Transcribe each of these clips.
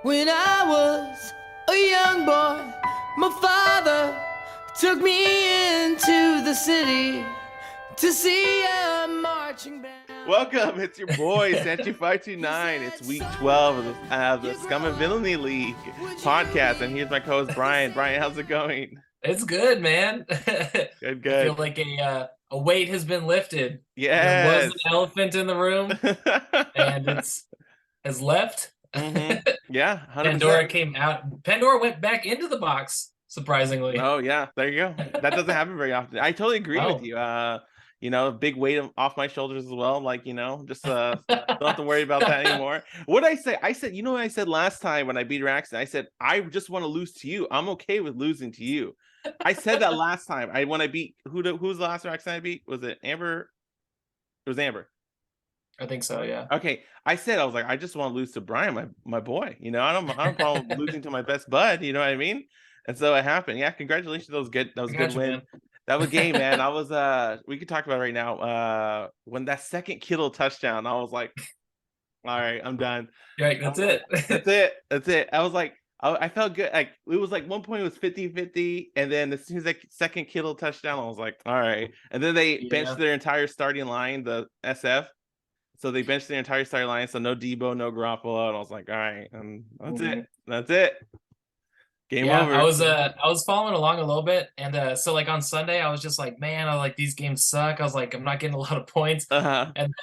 When I was a young boy, my father took me into the city to see a marching band. Welcome, it's your boy Sanchi 529. It's week 12 of the Scum and Villainy League podcast, and here's my co-host Brian. Brian, how's it going? It's good, man. Good. I feel like a weight has been lifted. There was Yes. an elephant in the room, and has left. Yeah, 100%. Pandora came out. Pandora went back into the box, surprisingly. Oh yeah, there you go. That doesn't happen very often. I totally agree with you. Big weight off my shoulders as well. Like, just don't have to worry about that anymore. What did I say? I said, what I said last time when I beat Raxton? I said, I just want to lose to you. I'm okay with losing to you. I said that last time. When I beat who was the last Raxton I beat? Was it Amber? It was Amber. I think so, yeah. Okay. I was like, I just want to lose to Brian, my boy. I don't problem losing to my best bud, you know what I mean? And so it happened. Yeah, congratulations. That was good. That was a good win. Man. That was a game, man. I was we could talk about it right now. When that second Kittle touchdown, I was like, all right, I'm done. Right, that's it. That's it. I was like, I felt good. Like it was like one point it was 50-50, and then as soon as that second Kittle touchdown, I was like, all right. And then they benched their entire starting line, the SF. So they benched their entire starting line, so no Debo, no Garoppolo, and I was like, all right, and that's it. That's it. Game over. I was following along a little bit, and so like on Sunday, I was just like, man, I like these games suck. I was like, I'm not getting a lot of points. And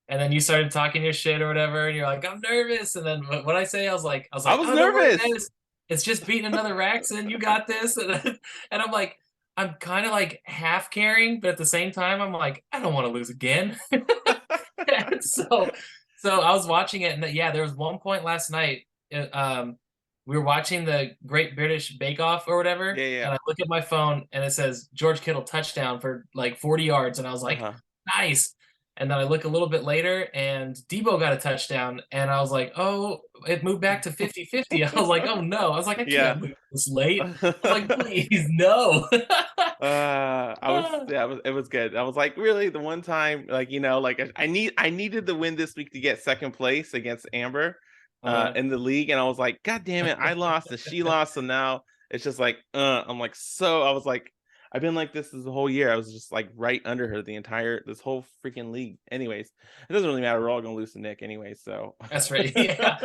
then you started talking your shit or whatever, and you're like, I'm nervous. And then what I say, I was like, I was nervous. It's just beating another Raxton. You got this. And I'm like, I'm kind of like half caring, but at the same time, I'm like, I don't want to lose again. so I was watching it, and there was one point last night. We were watching the Great British Bake Off or whatever. Yeah. And I look at my phone and it says George Kittle touchdown for like 40 yards. And I was like, nice. And then I look a little bit later and Debo got a touchdown. And I was like, oh, it moved back to 50-50. I was like, oh no. I was like, I can't move this late. I was like, please, no. It was good. I was like, really, the one time, like, I needed the win this week to get second place against Amber. In the league, and I was like, God damn it, I lost and she lost, so now it's just like I'm like, so I was like, I've been like this the whole year. I was just like right under her this whole freaking league. Anyways, it doesn't really matter, we're all gonna lose to Nick anyway, so that's right. Yeah.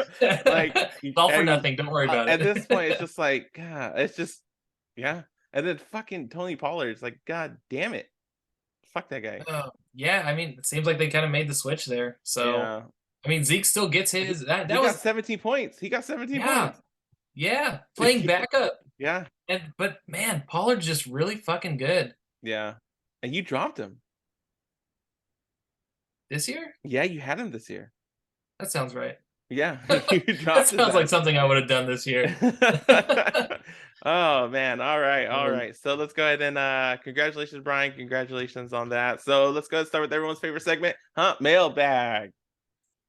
Like it's all for nothing, don't worry about it. At this point it's just like, God, it's just and then fucking Tony Pollard's like, God damn it, fuck that guy. I mean, it seems like they kind of made the switch there, so I mean, Zeke still gets his. He got 17 points. He got 17 points. Yeah, playing backup. Yeah. But man, Pollard's just really fucking good. Yeah. And you dropped him. This year? Yeah, you had him this year. That sounds right. Yeah. You dropped that sounds like something I would have done this year. Oh man. All right. So let's go ahead and congratulations, Brian. Congratulations on that. So let's go and start with everyone's favorite segment, Mailbag.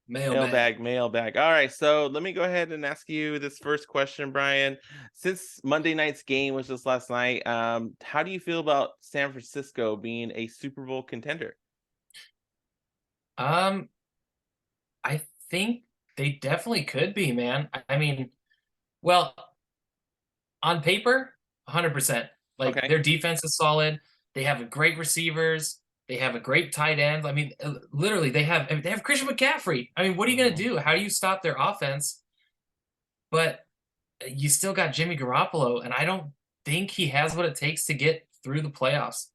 Mailbag. All right, so let me go ahead and ask you this first question, Brian. Since Monday night's game was just last night, how do you feel about San Francisco being a Super Bowl contender? I think they definitely could be, man. I mean, well, on paper, 100%. Like their defense is solid. They have great receivers. They have a great tight end. I mean, literally, they have Christian McCaffrey. I mean, what are you going to do? How do you stop their offense? But you still got Jimmy Garoppolo, and I don't think he has what it takes to get through the playoffs.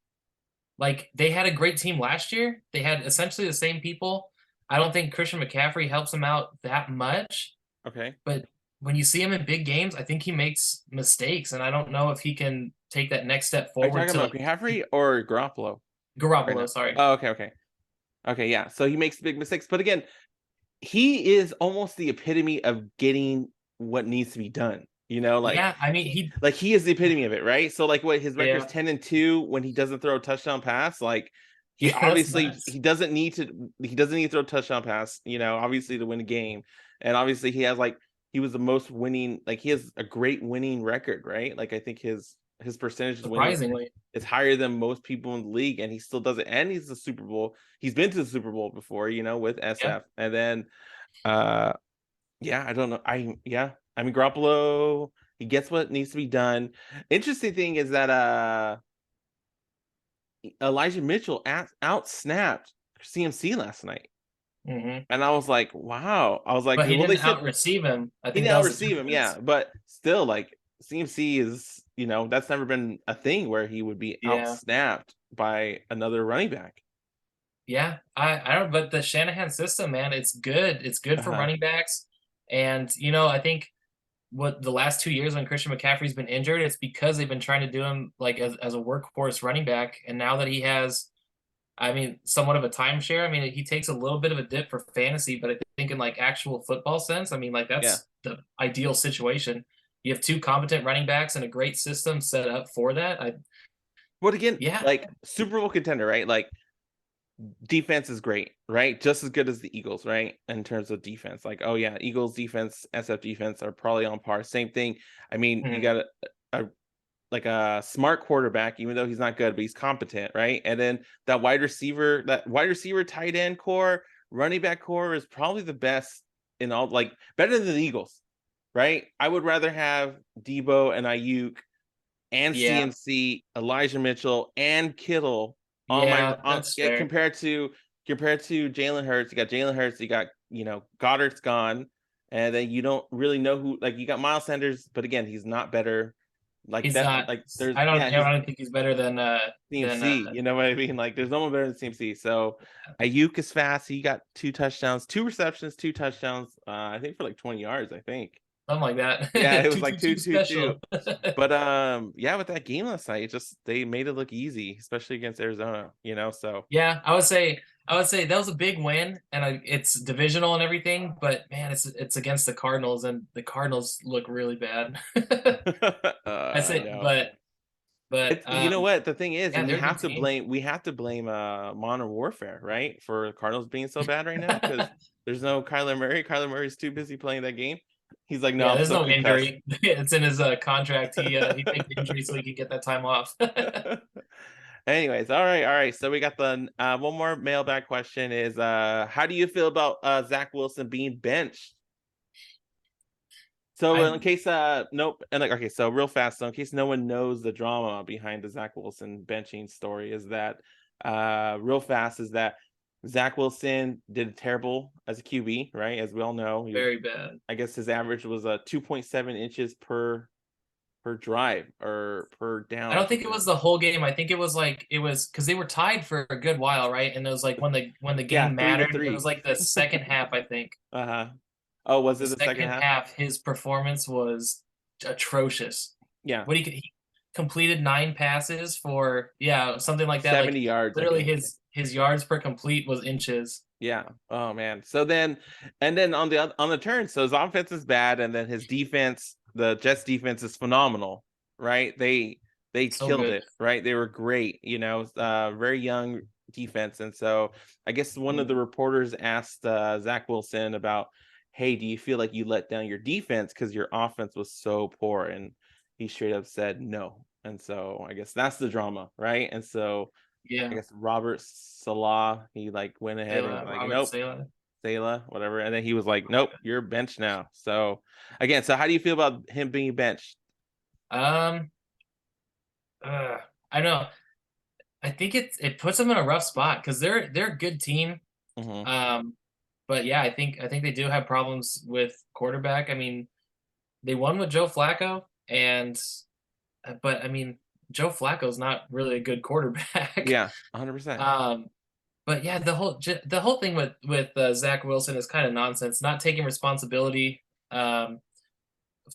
Like, they had a great team last year. They had essentially the same people. I don't think Christian McCaffrey helps them out that much. Okay. But when you see him in big games, I think he makes mistakes, and I don't know if he can take that next step forward. Are you talking about McCaffrey or Garoppolo? Garoppolo, sorry. Oh, okay, yeah. So he makes big mistakes, but again, he is almost the epitome of getting what needs to be done. I mean, he is the epitome of it, right? So like, what his record's 10-2 when he doesn't throw a touchdown pass. Like, he obviously he doesn't need to throw a touchdown pass. Obviously to win a game, and obviously he was the most winning. Like, he has a great winning record, right? Like, I think his percentage surprisingly is higher than most people in the league, and he still does it. And he's the Super Bowl. He's been to the Super Bowl before, with SF. And then I don't know. I I mean, Garoppolo, he gets what needs to be done. Interesting thing is that Elijah Mitchell out snapped CMC last night. Mm-hmm. And I was like, wow. I was like, But he well, they didn't said out receive him. I he think didn't that out was the receive him, difference. yeah. But still, like CMC is, that's never been a thing where he would be out Yeah. snapped by another running back. Yeah, I don't, but the Shanahan system, man, it's good. It's good for Uh-huh. running backs. And, I think what the last 2 years when Christian McCaffrey's been injured, it's because they've been trying to do him like as a workhorse running back. And now that he has, I mean, somewhat of a timeshare, I mean, he takes a little bit of a dip for fantasy, but I think in like actual football sense, I mean, like Yeah. that's the ideal situation. You have two competent running backs and a great system set up for that. But again, Yeah, like Super Bowl contender, right? Like defense is great, right? Just as good as the Eagles, right? In terms of defense. Like, oh yeah, Eagles defense, SF defense are probably on par. Same thing. I mean, you got a smart quarterback, even though he's not good, but he's competent, right? And then that wide receiver, tight end core, running back core is probably the best in all, like better than the Eagles, right? I would rather have Debo and Ayuk and yeah, CMC, Elijah Mitchell, and Kittle on yeah, that's fair. compared to Jalen Hurts. You got Jalen Hurts, you got Goddard's gone, and then you don't really know who, like you got Miles Sanders, but again, he's not better. Like He's that, not. like there's I he's don't think he's better than CMC, you know what I mean? Like there's no one better than CMC. So Ayuk is fast. He got 2 touchdowns, 2 receptions, 2 touchdowns. I think for like 20 yards, I think. something like that. Yeah, it was Two like two two two, two, special. two. But yeah, with that game last night, they made it look easy, especially against Arizona. So Yeah, I would say that was a big win, and it's divisional and everything. But man, it's against the Cardinals, and the Cardinals look really bad. I I say, know. but You know what? The thing is, yeah, we they're a good have to team. blame Modern Warfare, right? For Cardinals being so bad right now because there's no Kyler Murray. Kyler Murray's too busy playing that game. He's like, no, Yeah, I'm there's still no concussed. injury. It's in his contract. He faked the injury so he could get that time off. Anyways, all right. So we got the one more mailbag question is how do you feel about Zach Wilson being benched? So in I case nope, and like okay, so real fast, so in case no one knows the drama behind the Zach Wilson benching story is that real fast is that Zach Wilson did terrible as a QB, right? As we all know, very bad. I guess his average was 2.7 inches per drive or per down. I I don't think think it it was was. the whole game. I think it was like it was because they were tied for a good while, right? And it was like when the Yeah, game three to mattered, it was three. like the second half, I think. Uh-huh. Oh, was The it the second second half? half, his performance was atrocious. Yeah. He completed 9 passes for something like that. 70 Like yards, I literally think. his yards per complete was inches. Yeah. Oh man. So then, and then on the turn, so his offense is bad, and then his defense, the Jets defense is phenomenal, right? They So killed good. it, right? They were great, very young defense, and so I guess one of the reporters asked Zach Wilson about, hey, do you feel like you let down your defense because your offense was so poor? And he straight up said no. And so I guess that's the drama, right? And so I Yeah. guess Robert Salah, he like went ahead and like, Robert nope, Saleh. Salah, whatever. And then he was like, nope, you're benched now. So again, so how do you feel about him being benched? Um, I know. I think it puts them in a rough spot because they're a good team. Mm-hmm. But yeah, I think they do have problems with quarterback. I mean, they won with Joe Flacco, but I mean, Joe Flacco's not really a good quarterback. Yeah, 100%. But yeah, the whole thing with Zach Wilson is kind of nonsense. Not taking responsibility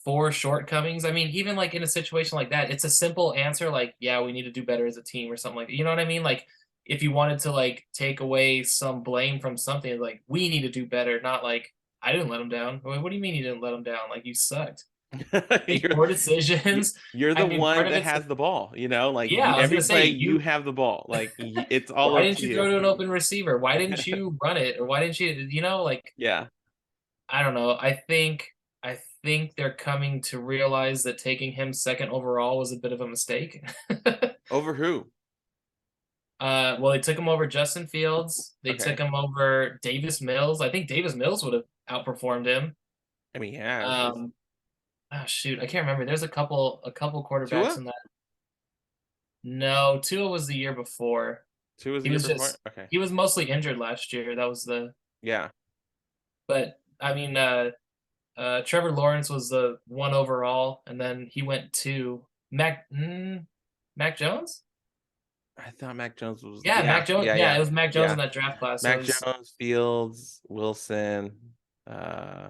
for shortcomings. I mean, even like in a situation like that, it's a simple answer like, yeah, we need to do better as a team or something like that. You know what I mean? Like if you wanted to like take away some blame from something, like we need to do better, not like I didn't let him down. What do you mean you didn't let him down? Like you sucked. Make you're poor decisions. you're I the mean, part one of that it's has the ball, like yeah, I was every gonna say play you you have the ball. Like it's all why up didn't to you you. throw to an open receiver? Why didn't you run it? Or why didn't you, like, Yeah. I don't know. I think they're coming to realize that taking him second overall was a bit of a mistake. Over who? Well, they took him over Justin Fields. They took Okay. him over Davis Mills. I think Davis Mills would have outperformed him. I mean, yeah, Um, Oh shoot, I can't remember. There's a couple quarterbacks Tua? in that. No, Tua was the year before. Tua was the He year was before? just Okay. he was mostly injured last year. That was the Yeah. but I mean Trevor Lawrence was the one overall, and then he went to Mac Jones? I thought Mac Jones was Yeah, yeah, Mac Jones. yeah, Yeah, yeah. it was Mac Jones in Yeah. that draft class. It Mac was Jones, Fields, Wilson, uh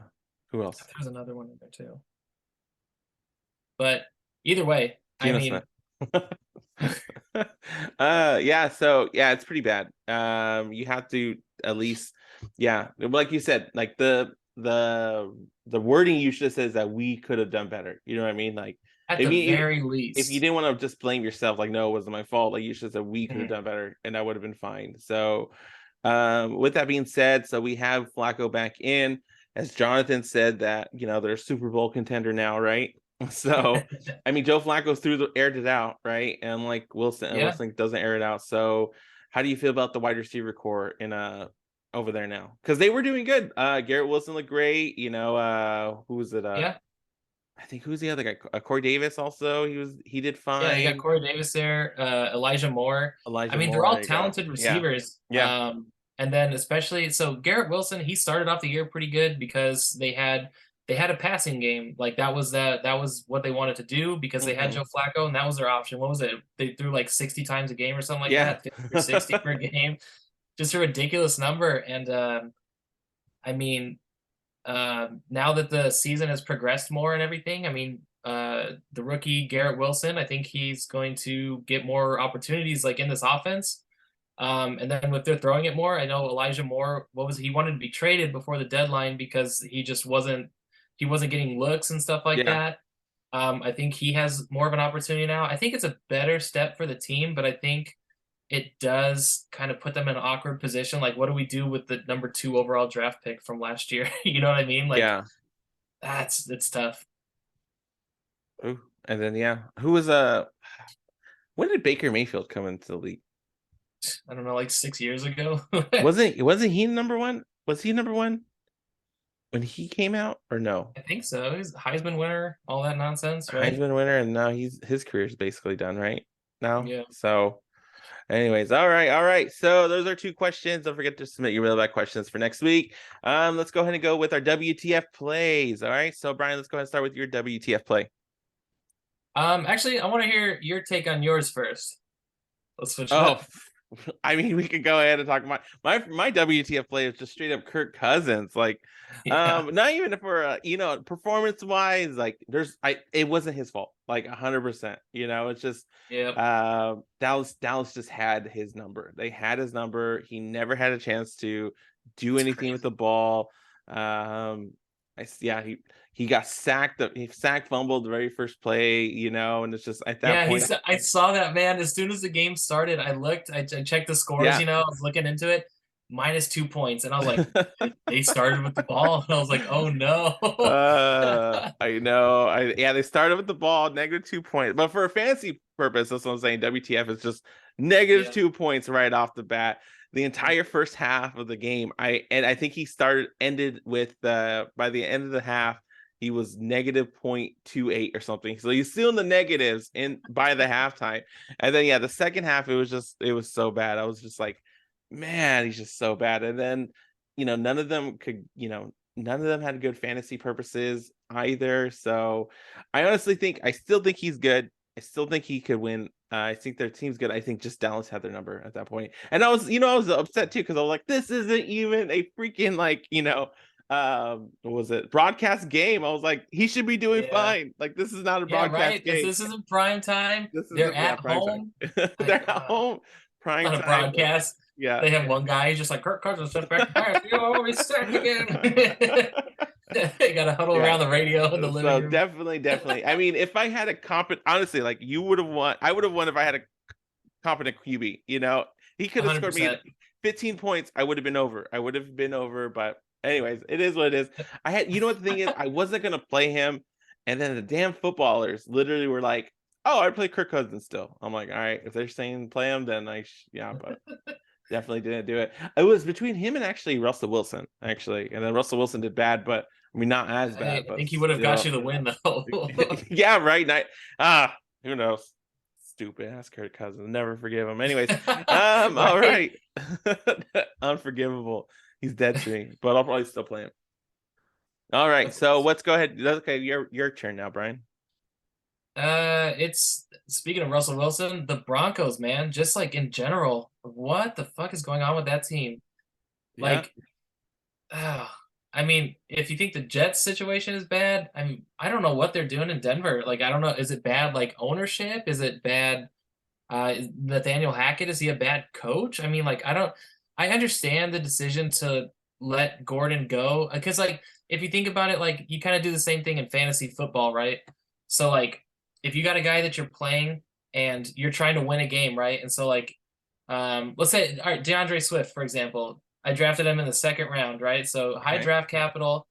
who else? there's another one in there too. But either way, I Geno mean, Smith. Yeah, so yeah, it's pretty bad. You have to at least, yeah, like you said, like the wording you should have said is that we could have done better. You know what I mean? Like, at I the mean, very if you least. didn't want to just blame yourself, like, no, it wasn't my fault, like you should have said we could have Mhm. done better, and that would have been fine. So, with that being said, so we have Flacco back in, as Jonathan said that they're a Super Bowl contender now, right? So, I mean, Joe Flacco's aired it out, right? And like Yeah. Wilson doesn't air it out. So, how do you feel about the wide receiver core in over there now? Because they were doing good. Garrett Wilson looked great. Who was it? Yeah. I think who's the other guy? Corey Davis also. He did Yeah, you got fine. Corey Davis there, Elijah Moore. I Elijah mean, they're Moore. all There you go. talented Yeah. receivers. Yeah. And then especially so Garrett Wilson, he started off the year pretty good because they had a passing game. Like that was what they wanted to do because they had Mhm. Joe Flacco and that was their option. What was it? They threw like 60 times a game or something like Yeah. that, 50 or 60 per game. Just a ridiculous number. And I mean, now that the season has progressed more and everything, I mean, the rookie Garrett Wilson, I think he's going to get more opportunities like in this offense. And then if they're throwing it more, I know Elijah Moore, he wanted to be traded before the deadline because he wasn't getting looks and stuff like Yeah. that. I think he has more of an opportunity now. I think it's a better step for the team, but I think it does kind of put them in an awkward position. Like, what do we do with the number 2 overall draft pick from last year? You know what I mean? Like, Yeah. it's tough. Ooh. And then who was when did Baker Mayfield come into the league? I don't know, like 6 years ago. Wasn't he number one? Was he number one when he came out or no? I think so. He's a Heisman winner, all that nonsense, right? Heisman winner, and now his career's basically done right now. Yeah. So, anyways, all right. So those are 2 questions. Don't forget to submit your mailbag questions for next week. Let's go ahead and go with our WTF plays. All right. So Brian, let's go ahead and start with your WTF play. Actually, I want to hear your take on yours first. Let's switch it Oh, up. I mean, we could go ahead and talk about my WTF play is just straight up Kirk Cousins. Like, Yeah. not even for performance wise, like it wasn't his fault, like 100%. It's just Yep. Dallas just had his number. They had his number. He never had a chance to do anything with the ball. He got sacked. He fumbled the very first play, and it's just at that point. I saw that, man. As soon as the game started, I looked, I checked the scores, Yeah. I was looking into it, -2 points. And I was like, they started with the ball. And I was like, oh no. I know. They started with the ball, -2 points. But for a fantasy purpose, that's what I'm saying. WTF is just Yeah. -2 points right off the bat. The entire first half of the game, I think he ended with by the end of the half, he was -0.28 or something. So he's still in the negatives by the halftime. And then the second half, it was so bad. I was just like, man, he's just so bad. And then, none of them had good fantasy purposes either. So I still think he's good. I still think he could win. I think their team's good. I think just Dallas had their number at that point. And I was upset too because I was like, this isn't even a freaking what was it, broadcast game. I was like, he should be doing fine. Like, this is not a Yeah, broadcast right. game. This isn't prime time. They're At prime home. Time. They're at home. Prime Not a time. broadcast. Yeah. They have one guy just like Kirk Cousins steps back to pass. He's sacked again. They got to huddle around the radio in the living room. Definitely. I mean, if I had a competent, honestly, like you would have won. I would have won if I had a competent QB. He could have scored me 15 points. I would have been over. But anyways, it is what it is. What the thing is, I wasn't gonna play him, and then the damn footballers literally were like, "Oh, I play Kirk Cousins still." I'm like, all right, if they're saying play him, then but definitely didn't do it. It was between him and actually Russell Wilson, and then Russell Wilson did bad, but I mean, not as bad, I but think he would have got you the win though. yeah, right. Who knows? Stupid ass Kirk Cousins. Never forgive him. Anyways, Right? all right. Unforgivable. He's dead to me, but I'll probably still play him. All right. So let's go ahead. Okay, your turn now, Brian. It's speaking of Russell Wilson, the Broncos, man, just like in general, what the fuck is going on with that team? Yeah. Like, I mean, if you think the Jets situation is bad, I mean, I don't know what they're doing in Denver. Like, I don't know. Is it bad, like, ownership? Is it bad? Nathaniel Hackett, is he a bad coach? I mean, like, I understand the decision to let Gordon go because, like, if you think about it, like, you kind of do the same thing in fantasy football, right? So, like, if you got a guy that you're playing and you're trying to win a game, right? And so, like, let's say, all right, DeAndre Swift, for example, I drafted him in the 2nd round, right? So high draft capital.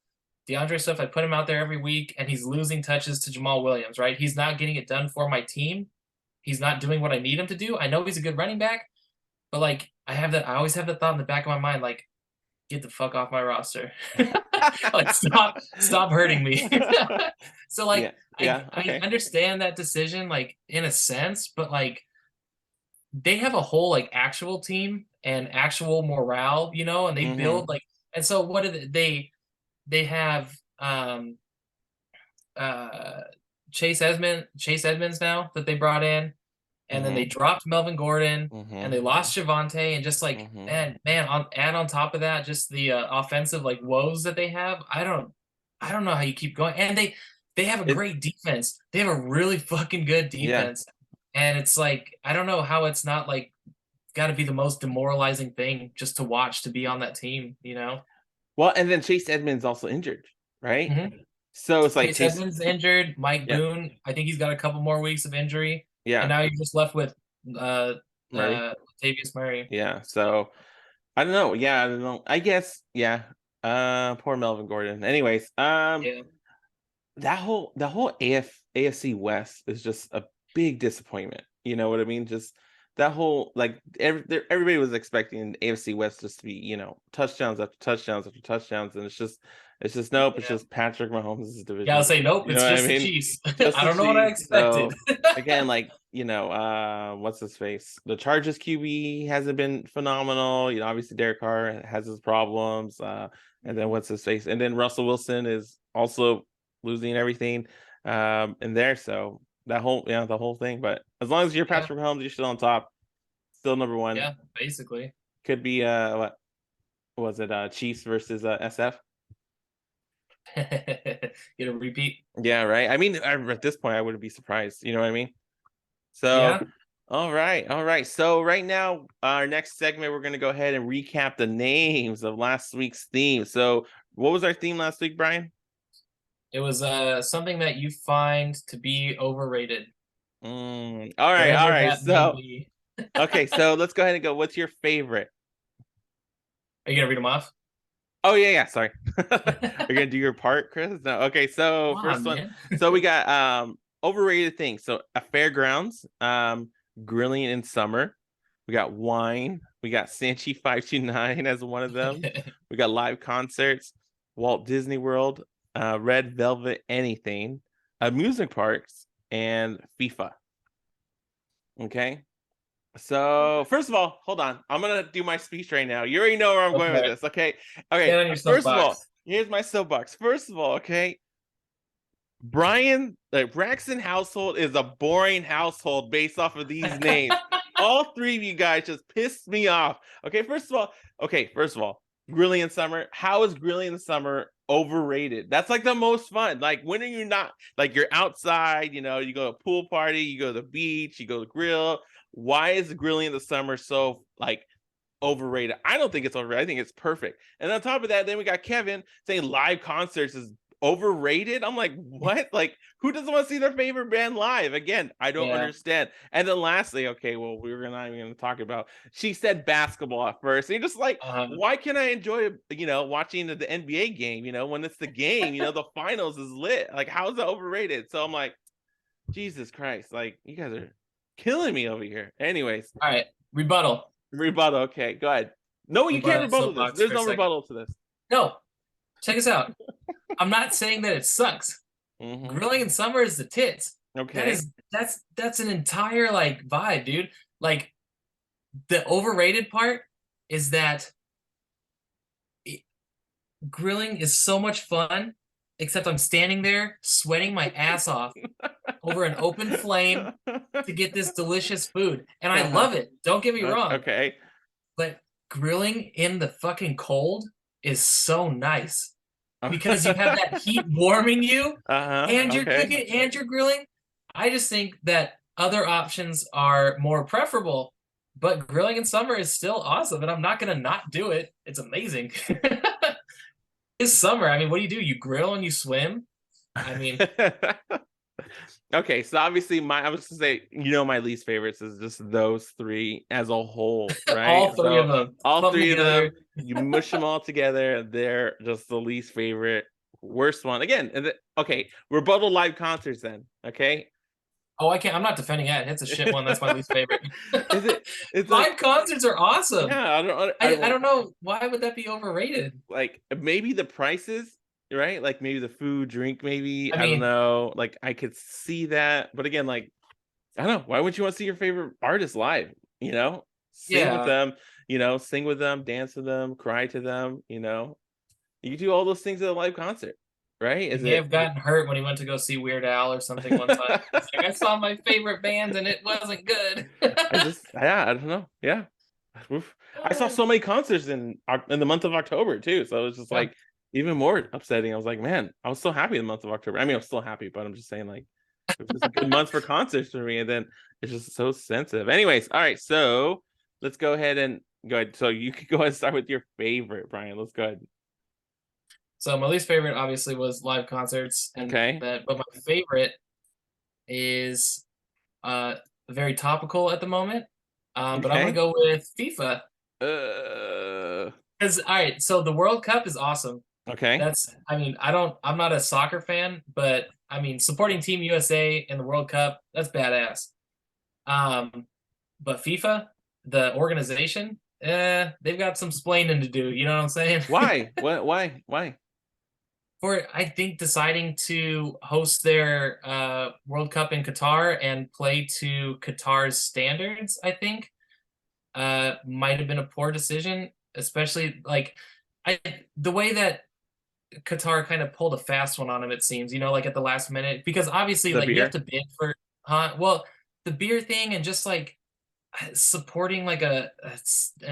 DeAndre Swift, I put him out there every week, and he's losing touches to Jamal Williams, right? He's not getting it done for my team. He's not doing what I need him to do. I know he's a good running back, but like I always have the thought in the back of my mind, like, get the fuck off my roster. Like stop hurting me. So like I understand that decision, like in a sense, but like they have a whole like actual team and actual morale, and they build like, and so what do they have Chase Edmonds now that they brought in, and then they dropped Melvin Gordon, and they lost Javonte, and just like man, add on top of that just the offensive like woes that they have. I don't know how you keep going, and they have a great defense. They have a really fucking good defense, and it's like I don't know how it's not like got to be the most demoralizing thing just to watch to be on that team, Well, and then Chase Edmonds also injured, right? So it's like Chase Edmonds injured. Mike Boone, I think he's got a couple more weeks of injury. Yeah. And now you're just left with Murray. Latavius Murray. Yeah. So I don't know. Yeah, I don't know. I guess, yeah. Poor Melvin Gordon. Anyways, that whole AFC West is just a big disappointment. You know what I mean? Just that whole like everybody was expecting AFC West just to be, touchdowns after touchdowns after touchdowns, and it's just nope. It's just Patrick Mahomes' division. Yeah, I'll say nope. It's just the Chiefs. I don't know what I expected. So, again, like what's his face? The Chargers QB hasn't been phenomenal. Obviously Derek Carr has his problems. And then what's his face? And then Russell Wilson is also losing everything in there. So the whole thing. But as long as you're Patrick Mahomes, you're still on top, still number one. Yeah, basically. Could be what was it? Chiefs versus SF. Get a repeat. Yeah, right. I mean, at this point, I wouldn't be surprised. You know what I mean? So, all right. So right now, our next segment, we're gonna go ahead and recap the names of last week's theme. So, what was our theme last week, Brian? It was something that you find to be overrated. All right. So, okay, so let's go ahead and go. What's your favorite? Are you gonna read them off? Oh yeah. Sorry. You're gonna do your part, Chris? No. Okay. So first one. So we got overrated things. So a fairgrounds, grilling in summer. We got wine. We got Sanchi 529 as one of them. We got live concerts, Walt Disney World, Red Velvet, anything, amusement parks, and FIFA. Okay. So first of all, hold on. I'm gonna do my speech right now. You already know where I'm going with this. Okay. First of all, here's my soapbox. First of all, okay. Brian, the Braxton household is a boring household based off of these names. All three of you guys just pissed me off. Okay, first of all, grilling in summer. How is grilling in the summer overrated? That's like the most fun. Like, when are you not? Like, you're outside, you go to a pool party, you go to the beach, you go to grill. Why is grilling in the summer so like overrated? I don't think it's overrated. I think it's perfect. And on top of that, then we got Kevin saying live concerts is overrated. I'm like, what? Like, who doesn't want to see their favorite band live? Again, I don't understand. And then lastly, okay, well, we're not even going to talk about, she said basketball at first. And you're just like, why can I enjoy, watching the NBA game, when it's the game, the finals is lit. Like, how is that overrated? So I'm like, Jesus Christ, like, you guys are killing me over here. Anyways. All right. Rebuttal. Okay, go ahead. No, you can't rebuttal this. There's no rebuttal to this. No. Check us out. I'm not saying that it sucks. Grilling in summer is the tits. Okay. That's an entire like vibe, dude. Like the overrated part is that grilling is so much fun, except I'm standing there sweating my ass off over an open flame to get this delicious food. And I love it. Don't get me wrong. Okay. But grilling in the fucking cold is so nice because you have that heat warming you and you're cooking and you're grilling. I just think that other options are more preferable, but grilling in summer is still awesome, and I'm not gonna not do it. It's amazing. It's summer. I mean, what do? You grill and you swim? I mean, okay, so obviously I was gonna say, my least favorites is just those three as a whole, right? all three of them. All three of them, you mush them all together. They're just the least favorite, worst one. Again, okay, rebuttal live concerts then. Okay. Oh, I can't. I'm not defending it. It's a shit one. That's my least favorite. It's live concerts are awesome. Yeah, I don't know why would that be overrated. Like maybe the prices, right? Like maybe the food, drink, maybe. I don't know. Like I could see that, but again, like I don't know. Why would you want to see your favorite artist live? Sing with them. Sing with them, dance with them, cry to them. You can do all those things at a live concert. Right? He may have gotten hurt when he went to go see Weird Al or something one time. I saw my favorite bands and it wasn't good. I don't know. Yeah. I saw so many concerts in the month of October too. So it was just like even more upsetting. I was like, man, I was so happy in the month of October. I mean, I'm still happy, but I'm just saying like it was just a good month for concerts for me. And then it's just so sensitive. Anyways, all right. So let's go ahead and go ahead. So you could go ahead and start with your favorite, Brian. Let's go ahead. So my least favorite obviously was live concerts. But my favorite is very topical at the moment. But I'm gonna go with FIFA. Because all right, so the World Cup is awesome. Okay. I'm not a soccer fan, but I mean supporting Team USA in the World Cup, that's badass. But FIFA, the organization, they've got some splaining to do, you know what I'm saying? Why? Why? For I think deciding to host their World Cup in Qatar and play to Qatar's standards, I think, might have been a poor decision, especially like the way that Qatar kind of pulled a fast one on him, it seems, like at the last minute, because obviously you have to bid for the beer thing and just like supporting like an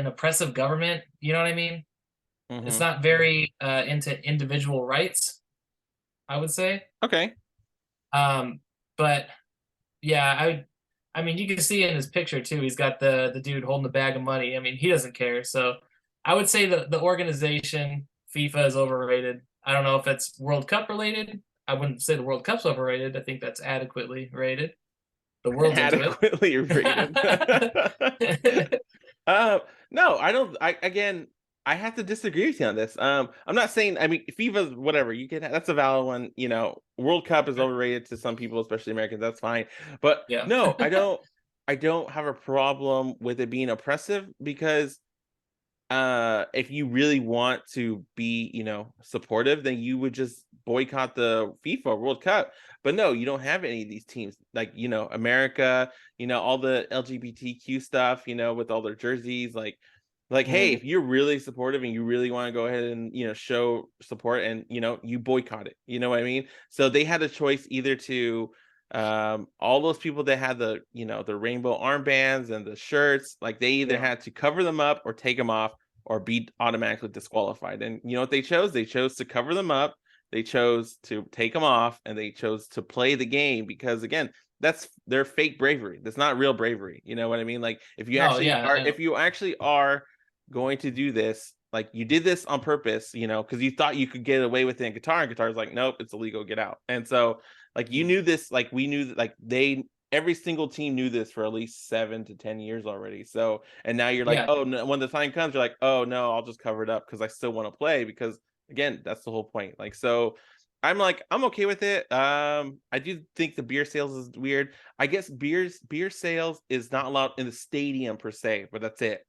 oppressive government, you know what I mean? It's not very into individual rights, I would say. Okay. But yeah, I mean, you can see in his picture too. He's got the dude holding the bag of money. I mean, he doesn't care. So I would say the organization FIFA is overrated. I don't know if it's World Cup related. I wouldn't say the World Cup's overrated. I think that's adequately rated. The world's adequately rated. No, I don't. I have to disagree with you on this. I'm not saying. I mean, FIFA's whatever. That's a valid one. World Cup is overrated to some people, especially Americans. That's fine. But no, I don't. I don't have a problem with it being oppressive because if you really want to be, supportive, then you would just boycott the FIFA World Cup. But no, you don't have any of these teams like, America, all the LGBTQ stuff, with all their jerseys, like, hey, if you're really supportive and you really want to go ahead and, show support and, you boycott it, you know what I mean? So they had a choice either to all those people that had the, the rainbow armbands and the shirts, like they either had to cover them up or take them off or be automatically disqualified. And you know what they chose? They chose to cover them up. They chose to take them off, and they chose to play the game because, again, that's their fake bravery. That's not real bravery. You know what I mean? Like if you actually are going to do this, like you did this on purpose, because you thought you could get away with it in Qatar, and Qatar's like, nope, it's illegal, get out. And so, like, you knew this, like we knew that, like every single team knew this for at least 7 to 10 years already. So, and now you're like, oh no, when the time comes, you're like, oh no, I'll just cover it up because I still want to play because, again, that's the whole point. Like, so I'm okay with it. I do think the beer sales is weird. I guess beer sales is not allowed in the stadium per se, but that's it.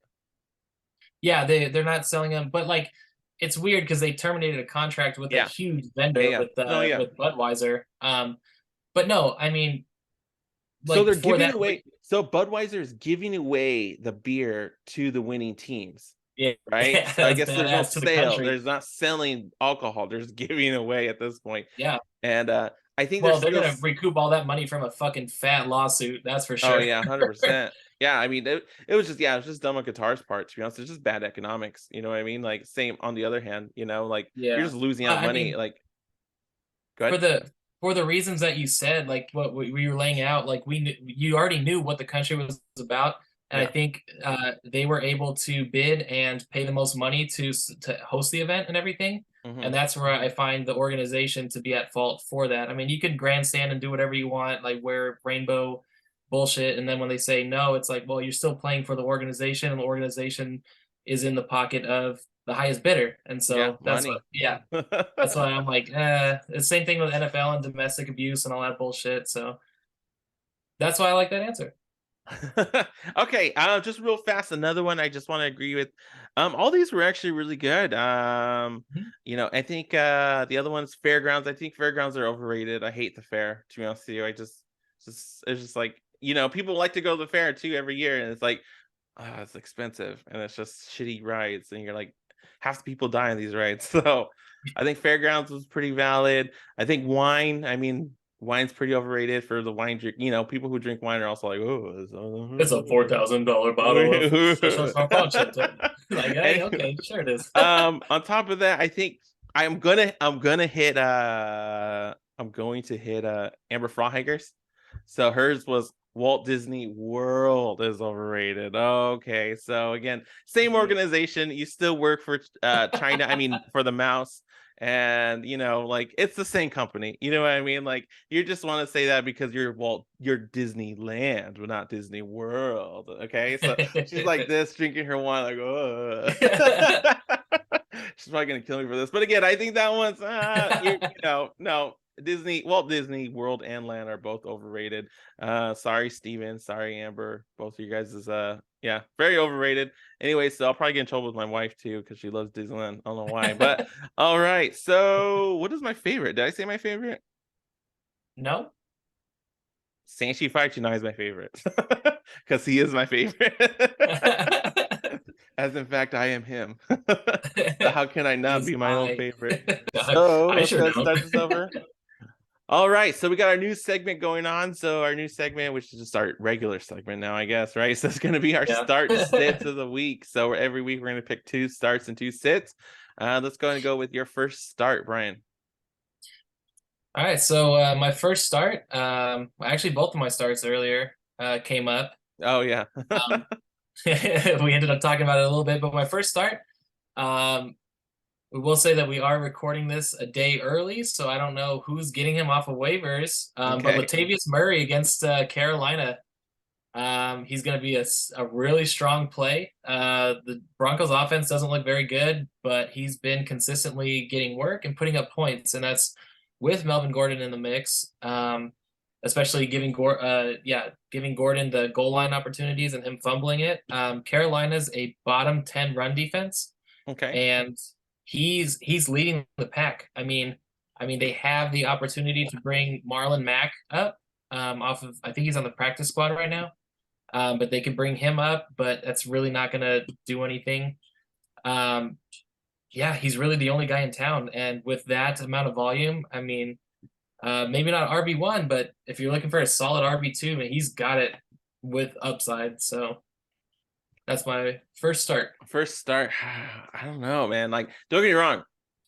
Yeah, they're not selling them, but like it's weird because they terminated a contract with a Yeah. huge vendor Yeah. No, yeah. with Budweiser. But no, I mean, So like they're for giving that, away. So Budweiser is giving away the beer to the winning teams, yeah, right? So I that's guess there's no badass to the sale. country. There's not selling alcohol. They're just giving away at this point. Yeah. And I think Well, there's they're still. gonna recoup all that money from a fucking fat lawsuit. That's for Oh sure. yeah, 100%. Yeah, I mean, it was just it was just dumb on Qatar's part. To be honest, it's just bad economics. You know what I mean? Like, same on the other hand, like you're Yeah. just losing out I money. mean, Like, go for ahead. the reasons that you said, like what we were laying out, like you already knew what the country was about, and I Yeah. think they were able to bid and pay the most money to host the event and everything, Hmm. and that's where I find the organization to be at fault for that. I mean, you can grandstand and do whatever you want, like wear rainbow bullshit, and then when they say no, it's like, well, you're still playing for the organization, and the organization is in the pocket of the highest bidder, and Yeah, so that's what, money. yeah. That's why I'm like, the same thing with NFL and domestic abuse and all that bullshit. So that's why I like that answer. Okay, just real fast, another one I just want to agree with. All these were actually really good. Mhm. I think the other ones, fairgrounds. I think fairgrounds are overrated. I hate the fair, to be honest with you. It's just like, people like to go to the fair too every year, and it's like, it's expensive, and it's just shitty rides, and you're like, half the people die on these rides. So I think fairgrounds was pretty valid. I think wine. I mean, wine's pretty overrated for the wine drink. People who drink wine are also like, It's a $4,000 bottle of like, hey, okay, sure it is. On top of that, I think I'm gonna hit I'm going to hit Amber Frohagers. So hers was Walt Disney World is overrated. Okay, so again, same organization. You still work for China. I mean, for the mouse, and like, it's the same company. You know what I mean? Like, you just want to say that because you're Disneyland, but not Disney World. Okay, so she's like this, drinking her wine, like, oh. She's probably gonna kill me for this, but again, I think that one's no. Walt Disney World and Land are both overrated. Sorry, Steven. Sorry, Amber. Both of you guys is very overrated. Anyway, so I'll probably get in trouble with my wife too because she loves Disneyland. I don't know why, but all right. So, what is my favorite? Did I say my favorite? No. Sanchi 529 is my favorite because he is my favorite. As in fact, I am him. So how can I not be my own favorite? So I let's sure start don't. this over. All right, so we got our new segment going on. So our new segment, which is just our regular segment now, I guess, right? So it's going to be our start sits of the week. So every week we're going to pick 2 starts and 2 sits. Let's go with your first start, Brian. All right, so my first start, actually both of my starts earlier came up. Oh yeah. We ended up talking about it a little bit, but my first start, we will say that we are recording this a day early, so I don't know who's getting him off of waivers. But Latavius Murray against Carolina, he's going to be a really strong play. The Broncos offense doesn't look very good, but he's been consistently getting work and putting up points, and that's with Melvin Gordon in the mix, especially giving Gordon the goal line opportunities and him fumbling it. Carolina's a bottom 10 run defense. Okay. And he's leading the pack. I mean, they have the opportunity to bring Marlon Mack up off of, I think he's on the practice squad right now. But they could bring him up, but that's really not going to do anything. He's really the only guy in town. And with that amount of volume, I mean, maybe not RB1, but if you're looking for a solid RB2, man, he's got it with upside. So that's my first start. I don't know, man. Like, don't get me wrong.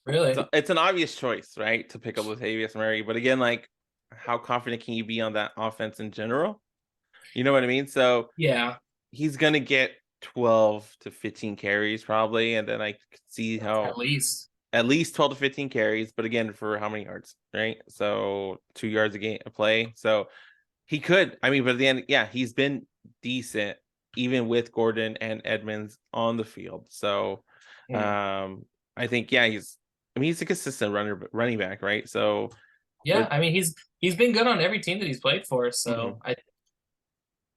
Really? It's an obvious choice, right? To pick up Latavius Murray. But again, like, how confident can you be on that offense in general? You know what I mean? So yeah, he's going to get 12 to 15 carries probably. And then I could see how at least 12 to 15 carries. But again, for how many yards, right? So 2 yards a play. So he could, but at the end, he's been decent even with Gordon and Edmonds on the field. So I think, he's a consistent running back, right? So he's been good on every team that he's played for. So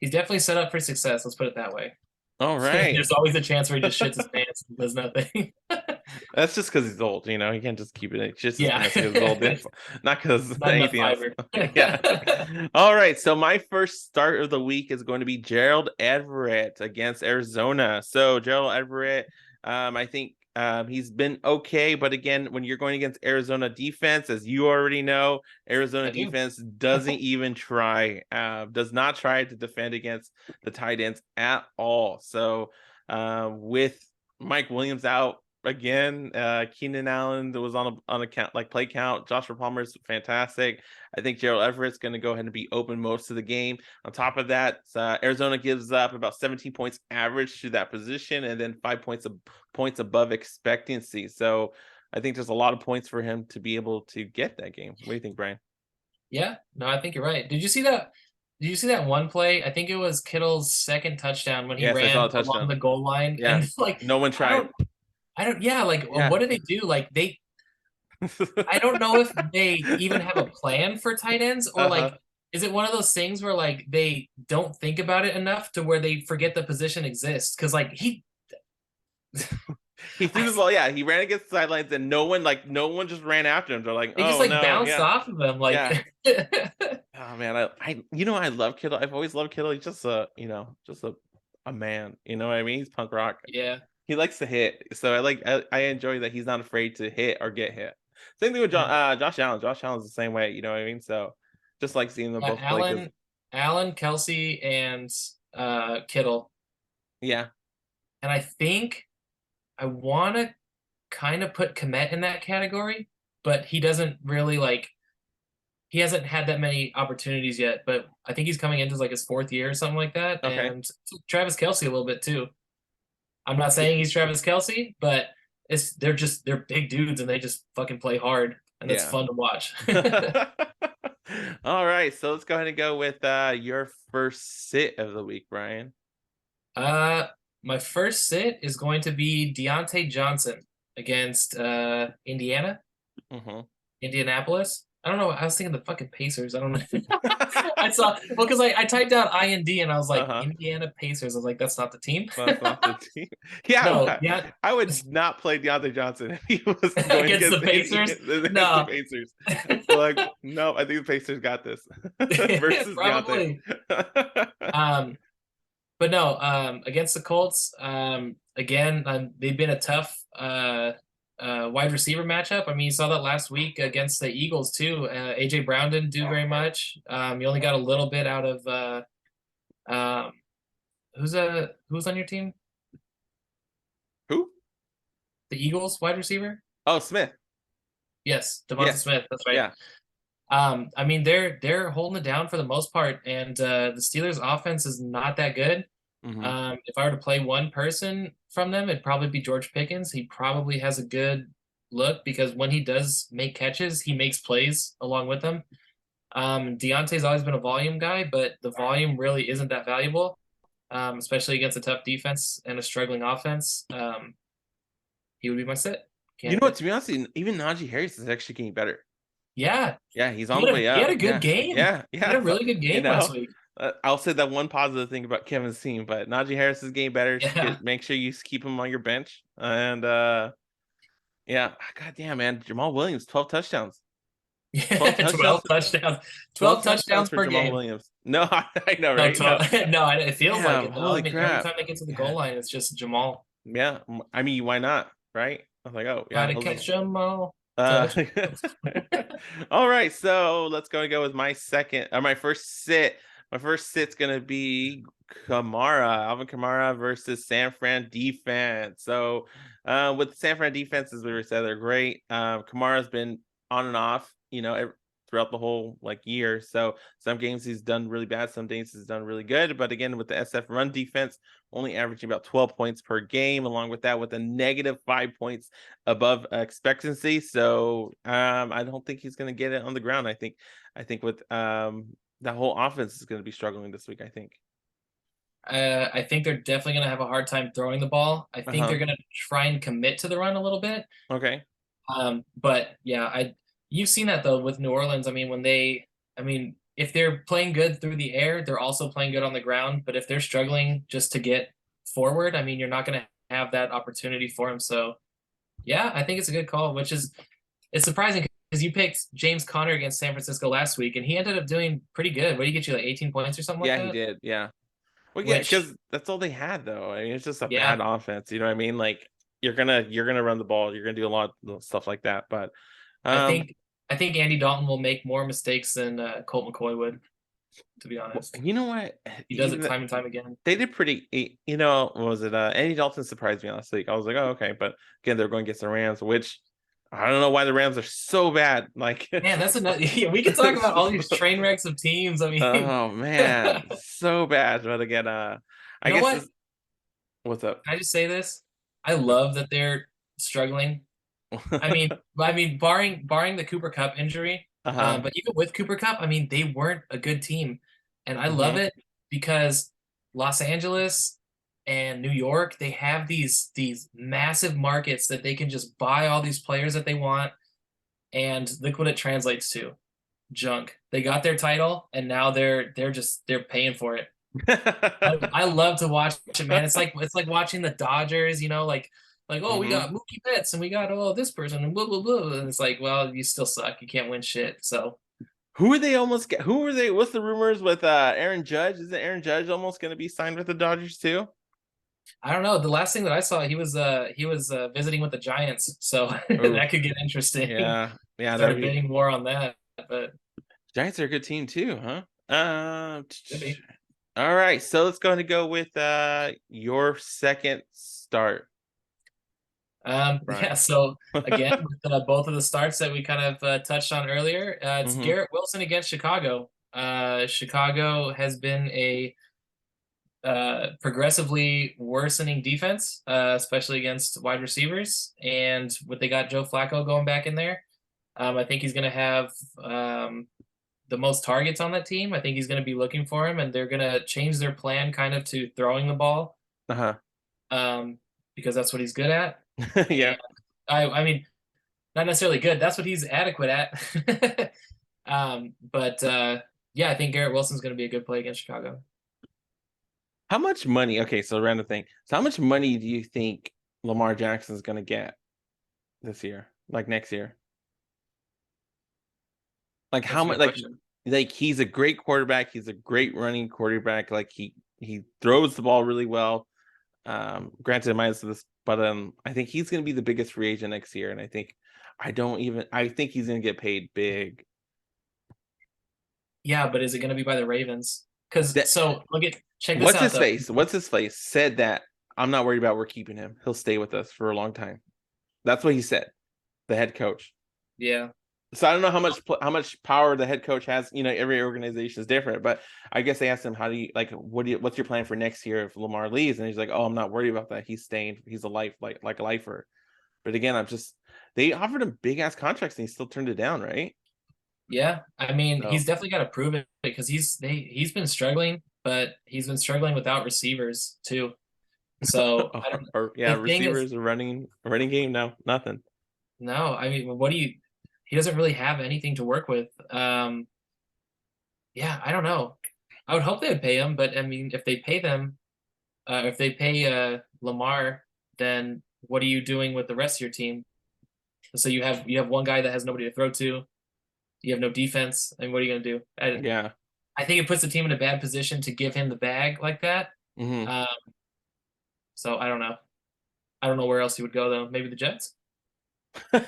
he's definitely set up for success. Let's put it that way. All right. There's always a chance where he just shits his pants and does nothing. That's just because he's old. You know, he can't just keep it. It's just Yeah. because he's old, not because Not enough anything else. fiber. Yeah. All right. So my first start of the week is going to be Gerald Everett against Arizona. So Gerald Everett, I think he's been okay, but again, when you're going against Arizona defense, as you already know, Arizona defense doesn't even try, does not try to defend against the tight ends at all. So with Mike Williams out again, Keenan Allen was on a count, like play count. Joshua Palmer's fantastic. I think Gerald Everett's going to go ahead and be open most of the game. On top of that, Arizona gives up about 17 points average to that position, and then 5 points above expectancy. So I think there's a lot of points for him to be able to get that game. What do you think, Brian? Yeah, no, I think you're right. Did you see that? Did you see that one play? I think it was Kittle's second touchdown when he Yes, I saw ran a touchdown. along the goal line. Yeah, And like no one tried. I don't. Yeah, like Yeah. what do they do? Like I don't know if they even have a plan for tight ends, or like, is it one of those things where like they don't think about it enough to where they forget the position exists? Because like he threw the ball. Yeah, he ran against the sidelines, and no one just ran after him. They're like, they oh just like no, bounced yeah. off of him. Like, Oh man, I love Kittle. I've always loved Kittle. He's just a man. You know what I mean? He's punk rock. Yeah. He likes to hit, so I enjoy that he's not afraid to hit or get hit. Same thing with Josh Allen. Josh Allen's the same way. You know what I mean? So just like seeing them both play. Allen, Kelsey, and Kittle. Yeah. And I think I want to kind of put Kmet in that category, but he doesn't really he hasn't had that many opportunities yet, but I think he's coming into like his 4th year or something like that. Okay. And Travis Kelsey a little bit too. I'm not saying he's Travis Kelsey, but they're big dudes and they just fucking play hard, and it's fun to watch. All right, so let's go ahead and go with your first sit of the week, Brian. My first sit is going to be Deontay Johnson against Indiana. Indianapolis. I don't know. I was thinking the fucking Pacers. I don't know. I saw because I typed out IND and I was like Indiana Pacers. I was like, that's not the team. That's not the team. Yeah, no, I would not play Deontay Johnson if he was going against the Pacers. The Pacers. Like, no, I think the Pacers got this versus probably. Deontay. But no, against the Colts, again, they've been a tough wide receiver matchup. I mean, you saw that last week against the Eagles too. AJ Brown didn't do very much. You only got a little bit out of who's on your team? Who? The Eagles wide receiver? Oh, Smith. Yes, Devonta Smith. That's right. Yeah. I mean, they're holding it down for the most part, and the Steelers' offense is not that good. If I were to play one person from them, it'd probably be George Pickens. He probably has a good look because when he does make catches, he makes plays along with them. Deontay's always been a volume guy, but the volume really isn't that valuable, especially against a tough defense and a struggling offense. He would be my sit. You know what? To be honest, even Najee Harris is actually getting better. Yeah. Yeah, he's on the way up. He had a good game. Yeah. He had a really good game last week. I'll say that one positive thing about Kevin's team, but Najee Harris is getting better. Yeah. Make sure you keep him on your bench. And yeah, goddamn, man, Jamal Williams, 12 touchdowns. 12 touchdowns. 12 touchdowns per Jamal game. Williams. No, I know, right? No, it feels like it. Holy crap. Every time they get to the goal line, it's just Jamal. Yeah, I mean, why not, right? I was like, oh, yeah. Gotta catch Jamal. All right, so let's go with my first sit. My first sit's gonna be Alvin Kamara versus San Fran defense. So with San Fran defense, as we were said, they're great. Kamara's been on and off, throughout the whole year. So some games he's done really bad, some games he's done really good. But again, with the SF run defense, only averaging about 12 points per game, along with that, with a negative 5 points above expectancy. So I don't think he's going to get it on the ground. I think with the whole offense is going to be struggling this week. I think they're definitely going to have a hard time throwing the ball. I think they're going to try and commit to the run a little bit. Okay. But yeah, you've seen that though with New Orleans. I mean, if they're playing good through the air, they're also playing good on the ground. But if they're struggling just to get forward, I mean, you're not going to have that opportunity for them. So Yeah, I think it's a good call, it's surprising because you picked James Conner against San Francisco last week, and he ended up doing pretty good. What did he get you, like 18 points or something like Yeah, he that? did. Yeah. Well, yeah, Which, because that's all they had, though. I mean, it's just a yeah, bad offense. You know what I mean? Like you're gonna run the ball. You're gonna do a lot of stuff like that. But I um, think I think Andy Dalton will make more mistakes than Colt McCoy would, to be honest. you know what? He does it Even time and time again. they did pretty. You know, what was it? Andy Dalton surprised me last week. I was like, oh, okay. But again, they're going against the Rams, which I don't know why the Rams are so bad. Like, Man, that's another. Yeah, we could talk about all these train wrecks of teams. I mean, oh man, so bad. But again, I you know guess what? what's up? Can I just say this? I love that they're struggling. Barring the Cooper Cup injury, Uh-huh. but even with Cooper Cup, I mean, they weren't a good team, and I love Mhm. it because Los Angeles and New York, they have these massive markets that they can just buy all these players that they want, and look what it translates to: junk. They got their title, and now they're paying for it. I love to watch it, man. It's like watching the Dodgers, like oh, we Mhm. got Mookie Betts and we got this person and blah blah blah, and it's like, well, you still suck. You can't win shit. So Who are they almost get? Who are they? What's the rumors with Aaron Judge? Isn't Aaron Judge almost going to be signed with the Dodgers too? I don't know. The last thing that I saw, he was visiting with the Giants, so Oh, that could get interesting. yeah, yeah. Start That'd a be bidding war on that, but Giants are a good team too, huh? could be. All right. So let's go with your second start, Yeah. Brian. So again, with both of the starts that we kind of touched on earlier, it's Hmm. Garrett Wilson against Chicago. Chicago has been a progressively worsening defense, especially against wide receivers. And what they got Joe Flacco going back in there, I think he's going to have the most targets on that team. I think he's going to be looking for him, and they're going to change their plan kind of to throwing the ball Uh-huh. because that's what he's good at. Yeah. And I mean, not necessarily good. That's what he's adequate at. But yeah, I think Garrett Wilson's going to be a good play against Chicago. How much money? Okay, so random thing. So how much money do you think Lamar Jackson is going to get this year? Like next year? Like how That's a much? good question. Like he's a great quarterback. He's a great running quarterback. Like he throws the ball really well. Granted, minus this, but I think he's going to be the biggest free agent next year, and I think he's going to get paid big. Yeah, but is it going to be by the Ravens? Because That so check this out though. What's his face said that I'm not worried about we're keeping him. He'll stay with us for a long time. That's what he said. The head coach. Yeah, So I don't know how much power the head coach has. You know, every organization is different, but I guess they asked him, "How do you like? What's your plan for next year if Lamar leaves?" And he's like, "Oh, I'm not worried about that. He's staying. He's a like a lifer." But again, they offered him big ass contracts and he still turned it down, right? yeah. I mean, So he's definitely got to prove it because he's been struggling, but he's been struggling without receivers too. So I don't. or yeah, The thing is, receivers, a running game, no, nothing. no. I mean, what do you? He doesn't really have anything to work with. Yeah, I don't know. I would hope they would pay him, but I mean, if they pay them, if they pay Lamar, then what are you doing with the rest of your team? So you have one guy that has nobody to throw to. You have no defense. I mean, what are you going to do? Yeah. I think it puts the team in a bad position to give him the bag like that. Hmm. Um, so I don't know. I don't know where else he would go though. Maybe the Jets. Yeah,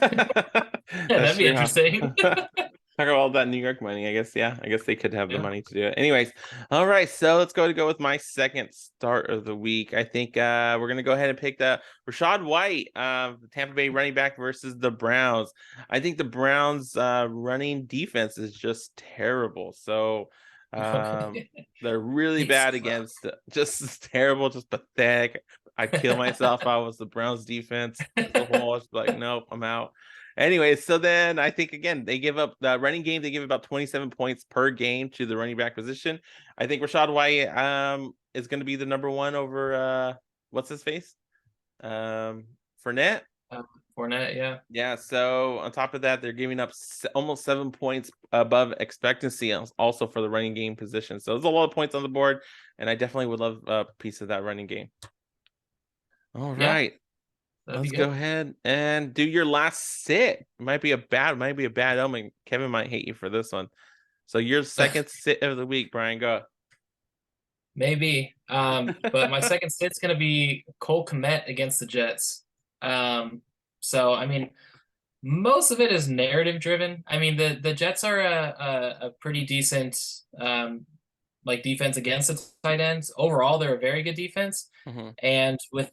That's that'd be true, huh? interesting. Talk about all that New York money. I guess, yeah. I guess they could have the Yeah. money to do it. Anyways, all right. So let's go with my second start of the week. I think we're gonna go ahead and pick the Rashad White, the Tampa Bay running back versus the Browns. I think the Browns running defense is just terrible. So they're really bad against just terrible, just pathetic. I'd kill myself if I was the Browns defense as a whole. It's like, nope, I'm out. Anyway, so then I think again they give up the running game. They give about 27 points per game to the running back position. I think Rashad White is going to be the number one over what's his face, Fournette. Fournette, yeah. Yeah. So on top of that, they're giving up almost 7 points above expectancy, also for the running game position. So there's a lot of points on the board, and I definitely would love a piece of that running game. All Yeah. right. Let's go ahead and do your last sit. Might be a bad omen. Kevin might hate you for this one. So your second sit of the week, Brian, go. Maybe. But my second sit's gonna be Cole Kmet against the Jets. So I mean, most of it is narrative driven. I mean, the Jets are a pretty decent like defense against the tight ends. Overall, they're a very good defense. And with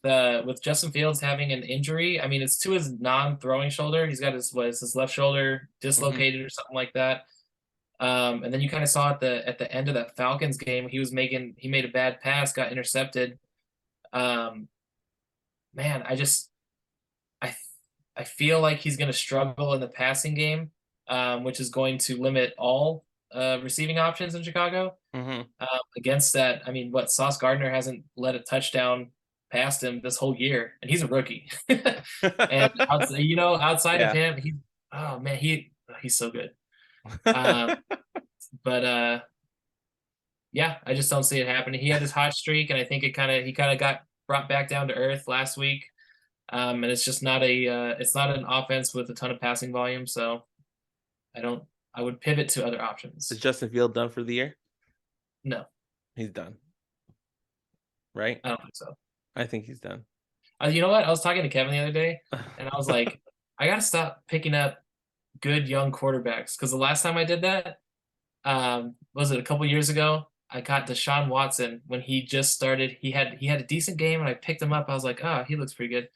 Justin Fields having an injury, I mean, it's to his non-throwing shoulder. He's got his left shoulder dislocated or something like that. And then you kind of saw at the end of that Falcons game, he made a bad pass, got intercepted. Man, I feel like he's going to struggle in the passing game, which is going to limit all receiving options in Chicago. Against that, I mean, Sauce Gardner hasn't led a touchdown past him this whole year, and he's a rookie. And outside of him, he's so good. But yeah, I just don't see it happening. He had his hot streak, and I think he kind of got brought back down to earth last week. And it's just not an offense with a ton of passing volume. So I would pivot to other options. Is Justin Field done for the year? No, he's done. Right? I don't think so. I think he's done. You know what? I was talking to Kevin the other day, and I was like, I got to stop picking up good young quarterbacks, because the last time I did that, was it a couple years ago? I got Deshaun Watson when he just started. He had a decent game, and I picked him up. I was like, oh, he looks pretty good.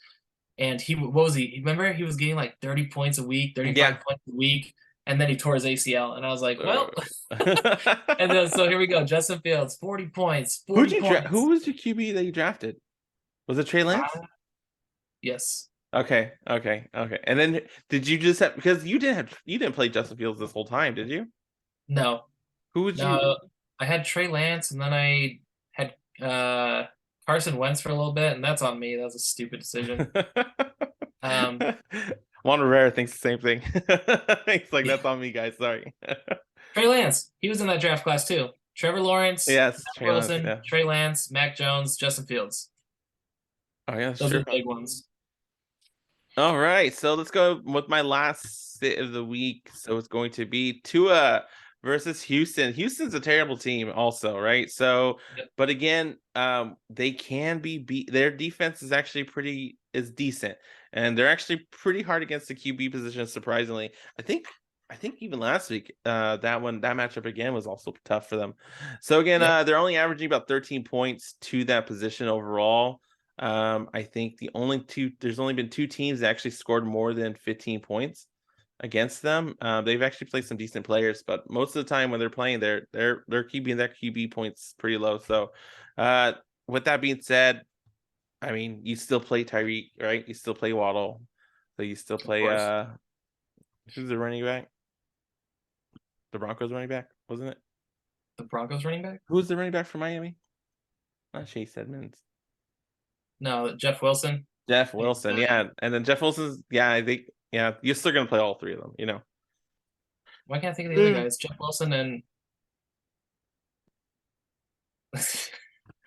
And what was he? Remember, he was getting like 30 points a week, 35 points a week, and then he tore his ACL. And I was like, well, and then so here we go. Justin Fields, 40 points. Who was your QB that you drafted? Was it Trey Lance? Yes. Okay. And then did you just have, because you didn't play Justin Fields this whole time, did you? No. Who would you? I had Trey Lance, and then I had Carson Wentz for a little bit, and that's on me. That was a stupid decision. Juan Rivera thinks the same thing. He's like, that's on me, guys. Sorry. Trey Lance, he was in that draft class too. Trevor Lawrence, yes, Wilson, Trey Lance, Mac Jones, Justin Fields. Oh yeah, those are the big ones. All right, so let's go with my last sit of the week. So it's going to be Tua versus Houston. Houston's a terrible team also, right? So, but again, they can be beat. Their defense is actually decent, and they're actually pretty hard against the QB position, surprisingly. I think even last week, that matchup again was also tough for them. So again, they're only averaging about 13 points to that position overall. I think there's only been 2 teams that actually scored more than 15 points against them. They've actually played some decent players, but most of the time when they're playing, they're keeping their QB points pretty low. So, with that being said, I mean, you still play Tyreek, right? You still play Waddle, so you still play who's the running back? The Broncos running back, wasn't it? The Broncos running back? Who's the running back for Miami? Not Chase Edmonds. No, Jeff Wilson. Jeff Wilson, yeah. And then Jeff Wilson's, I think, you're still going to play all 3 of them, you know. Why can't I think of the other guys? Jeff Wilson and...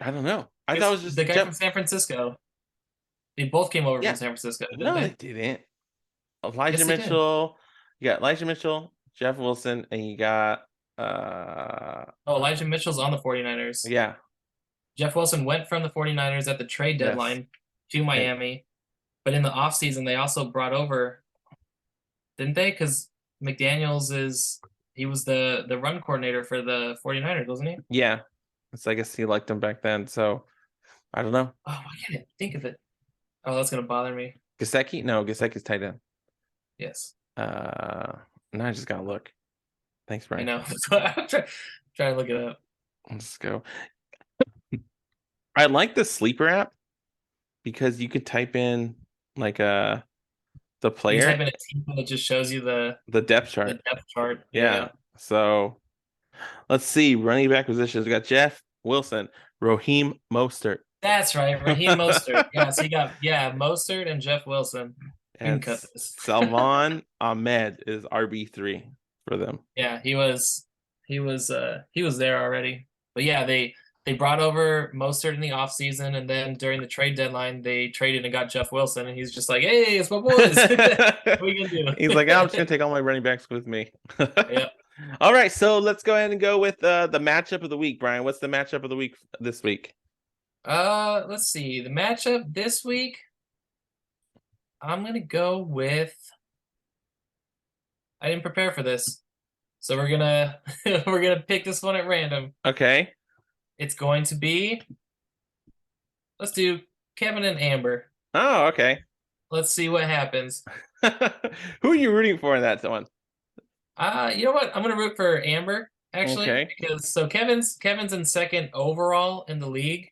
I don't know. I thought it was just the guy from San Francisco. They both came over from San Francisco, didn't they? They didn't. Elijah Mitchell. You got Elijah Mitchell, Jeff Wilson, and you got... Elijah Mitchell's on the 49ers. Yeah. Jeff Wilson went from the 49ers at the trade deadline to Miami. But in the offseason, they also brought over, didn't they? Because McDaniels he was the run coordinator for the 49ers, wasn't he? Yeah. So I guess he liked him back then. So I don't know. Oh, why can't I think of it? Oh, that's going to bother me. Gesicki? No, Gesicki's tight end. Yes. Now I just got to look. Thanks, Brian. I know. I'm trying to look it up. Let's go. I like the sleeper app because you could type in like the player. You type in a team and it just shows you the depth chart. The depth chart. Yeah. So let's see. Running back positions. We got Jeff Wilson, Raheem Mostert. That's right. Raheem Mostert. Yeah, so you got Mostert and Jeff Wilson. And Salvon Ahmed is RB3 for them. Yeah, he was there already. But yeah, they brought over Mostert in the offseason, and then during the trade deadline, they traded and got Jeff Wilson, and he's just like, hey, it's my boys. What are you going to do? He's like, I'm just going to take all my running backs with me. Yep. All right, so let's go ahead and go with the matchup of the week, Brian. What's the matchup of the week this week? Let's see. The matchup this week, I'm going to go with... I didn't prepare for this. So we're gonna pick this one at random. Okay. It's going to be, let's do Kevin and Amber. Oh, okay. Let's see what happens. Who are you rooting for in that one? You know what? I'm gonna root for Amber actually, because so Kevin's in second overall in the league.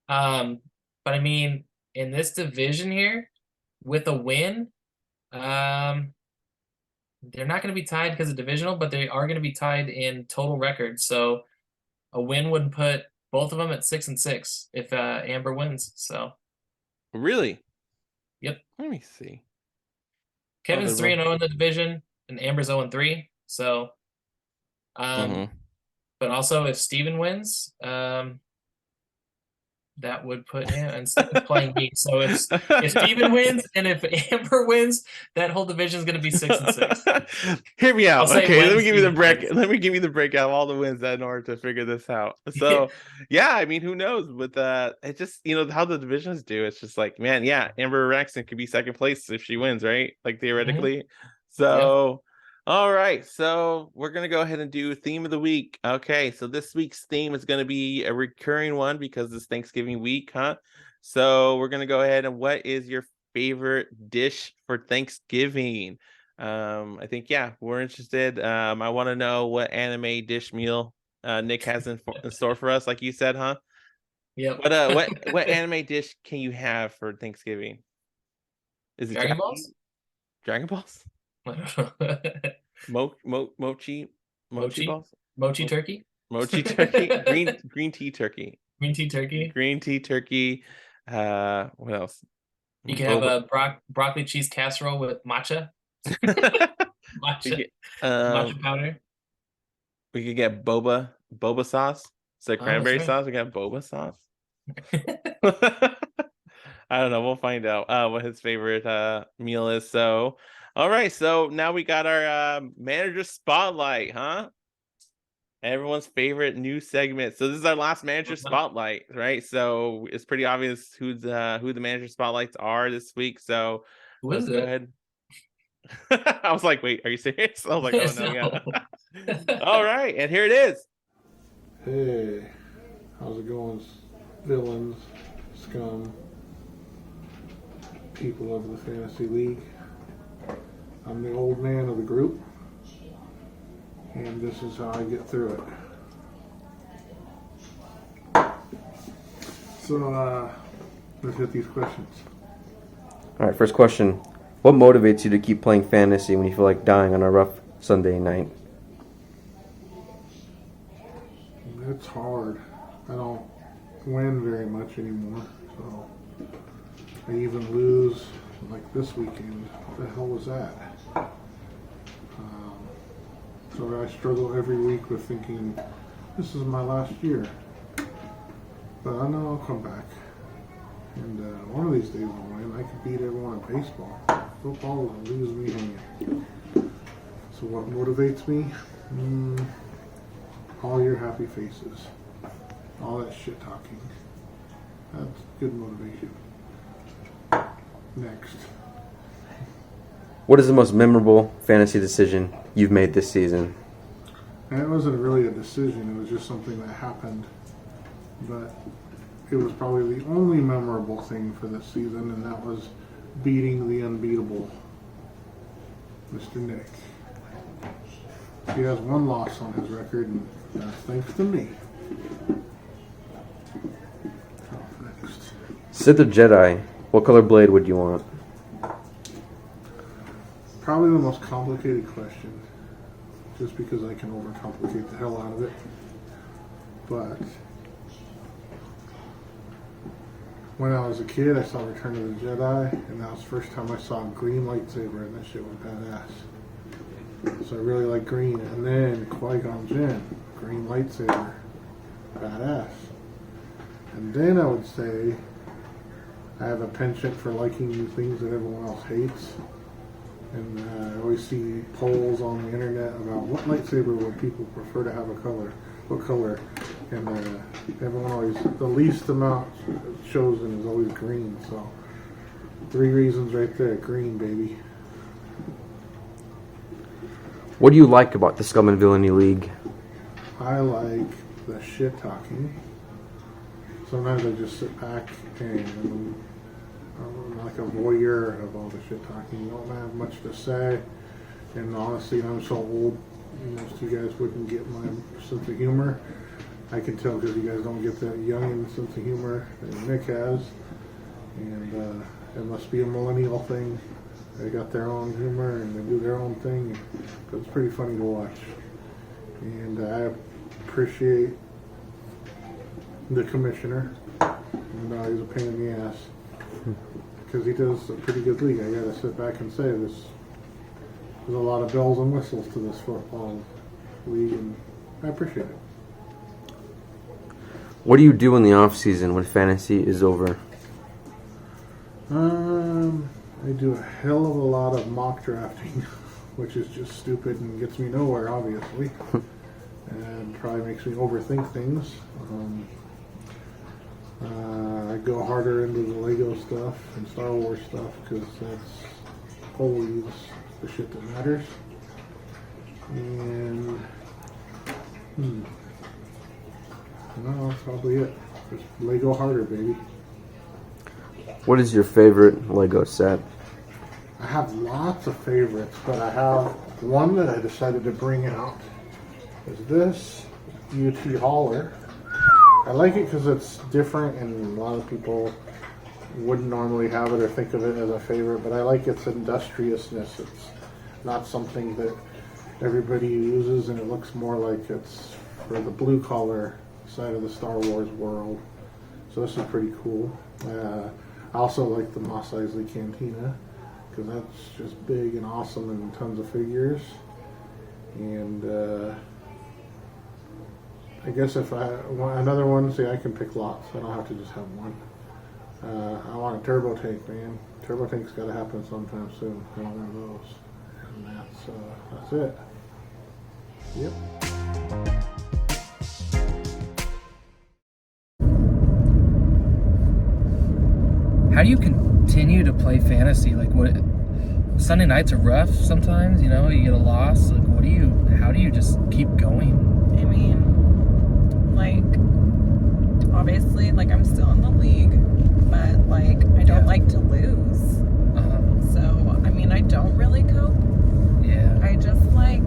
But I mean, in this division here, with a win, they're not going to be tied because of divisional, but they are going to be tied in total record. So a win would put both of them at 6-6 if Amber wins. So really, yep. Let me see. Kevin's 3-0 in the division, and Amber's 0-3. So, but also if Steven wins, that would put him and Steven's playing me. So if Steven wins and if Amber wins, that whole division is going to be 6-6. Hear me out. Okay, let me give you the break. Let me give you the breakdown of all the wins in order to figure this out. So yeah, I mean, who knows? With it just how the divisions do. It's just like, man, yeah, Amber Raxton could be second place if she wins, right? Like theoretically. So. All right, so we're going to go ahead and do theme of the week. Okay, so this week's theme is going to be a recurring one because it's Thanksgiving week, huh? So we're going to go ahead and what is your favorite dish for Thanksgiving? I think, yeah, we're interested. I want to know what anime dish meal Nick has in store for us, like you said, huh? Yep. What anime dish can you have for Thanksgiving? Is it Dragon Balls? Dragon Balls? Mochi balls? Mochi turkey? Mochi turkey? Green tea turkey. Green tea turkey? Green tea turkey. What else? You can have a broccoli cheese casserole with matcha. matcha powder. We could get boba sauce. So cranberry sauce. We got boba sauce. I don't know. We'll find out what his favorite meal is. So, all right. So now we got our manager spotlight, huh? Everyone's favorite new segment. So this is our last manager spotlight, right? So it's pretty obvious who the manager spotlights are this week. So let's go ahead. I was like, wait, are you serious? I was like, oh no, yeah. All right, and here it is. Hey, how's it going, villains, scum, people of the fantasy league? I'm the old man of the group, and this is how I get through it. So, let's hit these questions. All right, first question. What motivates you to keep playing fantasy when you feel like dying on a rough Sunday night? It's hard. I don't win very much anymore, so I even lose like this weekend. What the hell was that? So I struggle every week with thinking, this is my last year. But I know I'll come back. And one of these days I'll win. I could beat everyone in baseball. Football will lose me hanging. So what motivates me? All your happy faces. All that shit talking. That's good motivation. Next. What is the most memorable fantasy decision you've made this season? And it wasn't really a decision. It was just something that happened. But it was probably the only memorable thing for this season, and that was beating the unbeatable Mr. Nick. He has one loss on his record, and that's thanks to me. Next. Sith or Jedi, what color blade would you want? Probably the most complicated question, just because I can overcomplicate the hell out of it. But when I was a kid, I saw Return of the Jedi, and that was the first time I saw a green lightsaber, and that shit was badass. So I really like green. And then Qui-Gon Jinn, green lightsaber, badass. And then I would say I have a penchant for liking things that everyone else hates. And I always see polls on the internet about what lightsaber would people prefer to have a color, what color. And everyone always, the least amount chosen is always green. So 3 reasons right there, green, baby. What do you like about the Scum and Villainy League? I like the shit talking. Sometimes I just sit back and I'm like a voyeur of all the shit talking. You don't have much to say. And honestly, I'm so old, most of you guys wouldn't get my sense of humor. I can tell because you guys don't get that young sense of humor that Nick has. And it must be a millennial thing. They got their own humor and they do their own thing. But it's pretty funny to watch. And I appreciate the commissioner. And he's a pain in the ass. Because he does a pretty good league. I gotta sit back and say there's a lot of bells and whistles to this football league, and I appreciate it. What do you do in the off season when fantasy is over? I do a hell of a lot of mock drafting, which is just stupid and gets me nowhere, obviously, and probably makes me overthink things. I go harder into the Lego stuff and Star Wars stuff because that's always the shit that matters. And no, that's probably it. Just Lego harder, baby. What is your favorite Lego set? I have lots of favorites, but I have one that I decided to bring out. Is this UT Hauler. I like it because it's different, and a lot of people wouldn't normally have it or think of it as a favorite, but I like its industriousness. It's not something that everybody uses, and it looks more like it's for the blue collar side of the Star Wars world. So this is pretty cool. I also like the Mos Eisley Cantina because that's just big and awesome and tons of figures. And I guess if I want another one, see, I can pick lots. I don't have to just have one. I want a turbo tank, man. Turbo tank's got to happen sometime soon. I want one of those. And that's it. Yep. How do you continue to play fantasy? Like, what? Sunday nights are rough sometimes. You know, you get a loss. Like, how do you just keep going? I mean, like, obviously, like, I'm still in the league, but, like, I don't like to lose. So, I mean, I don't really cope. Yeah. I just, like,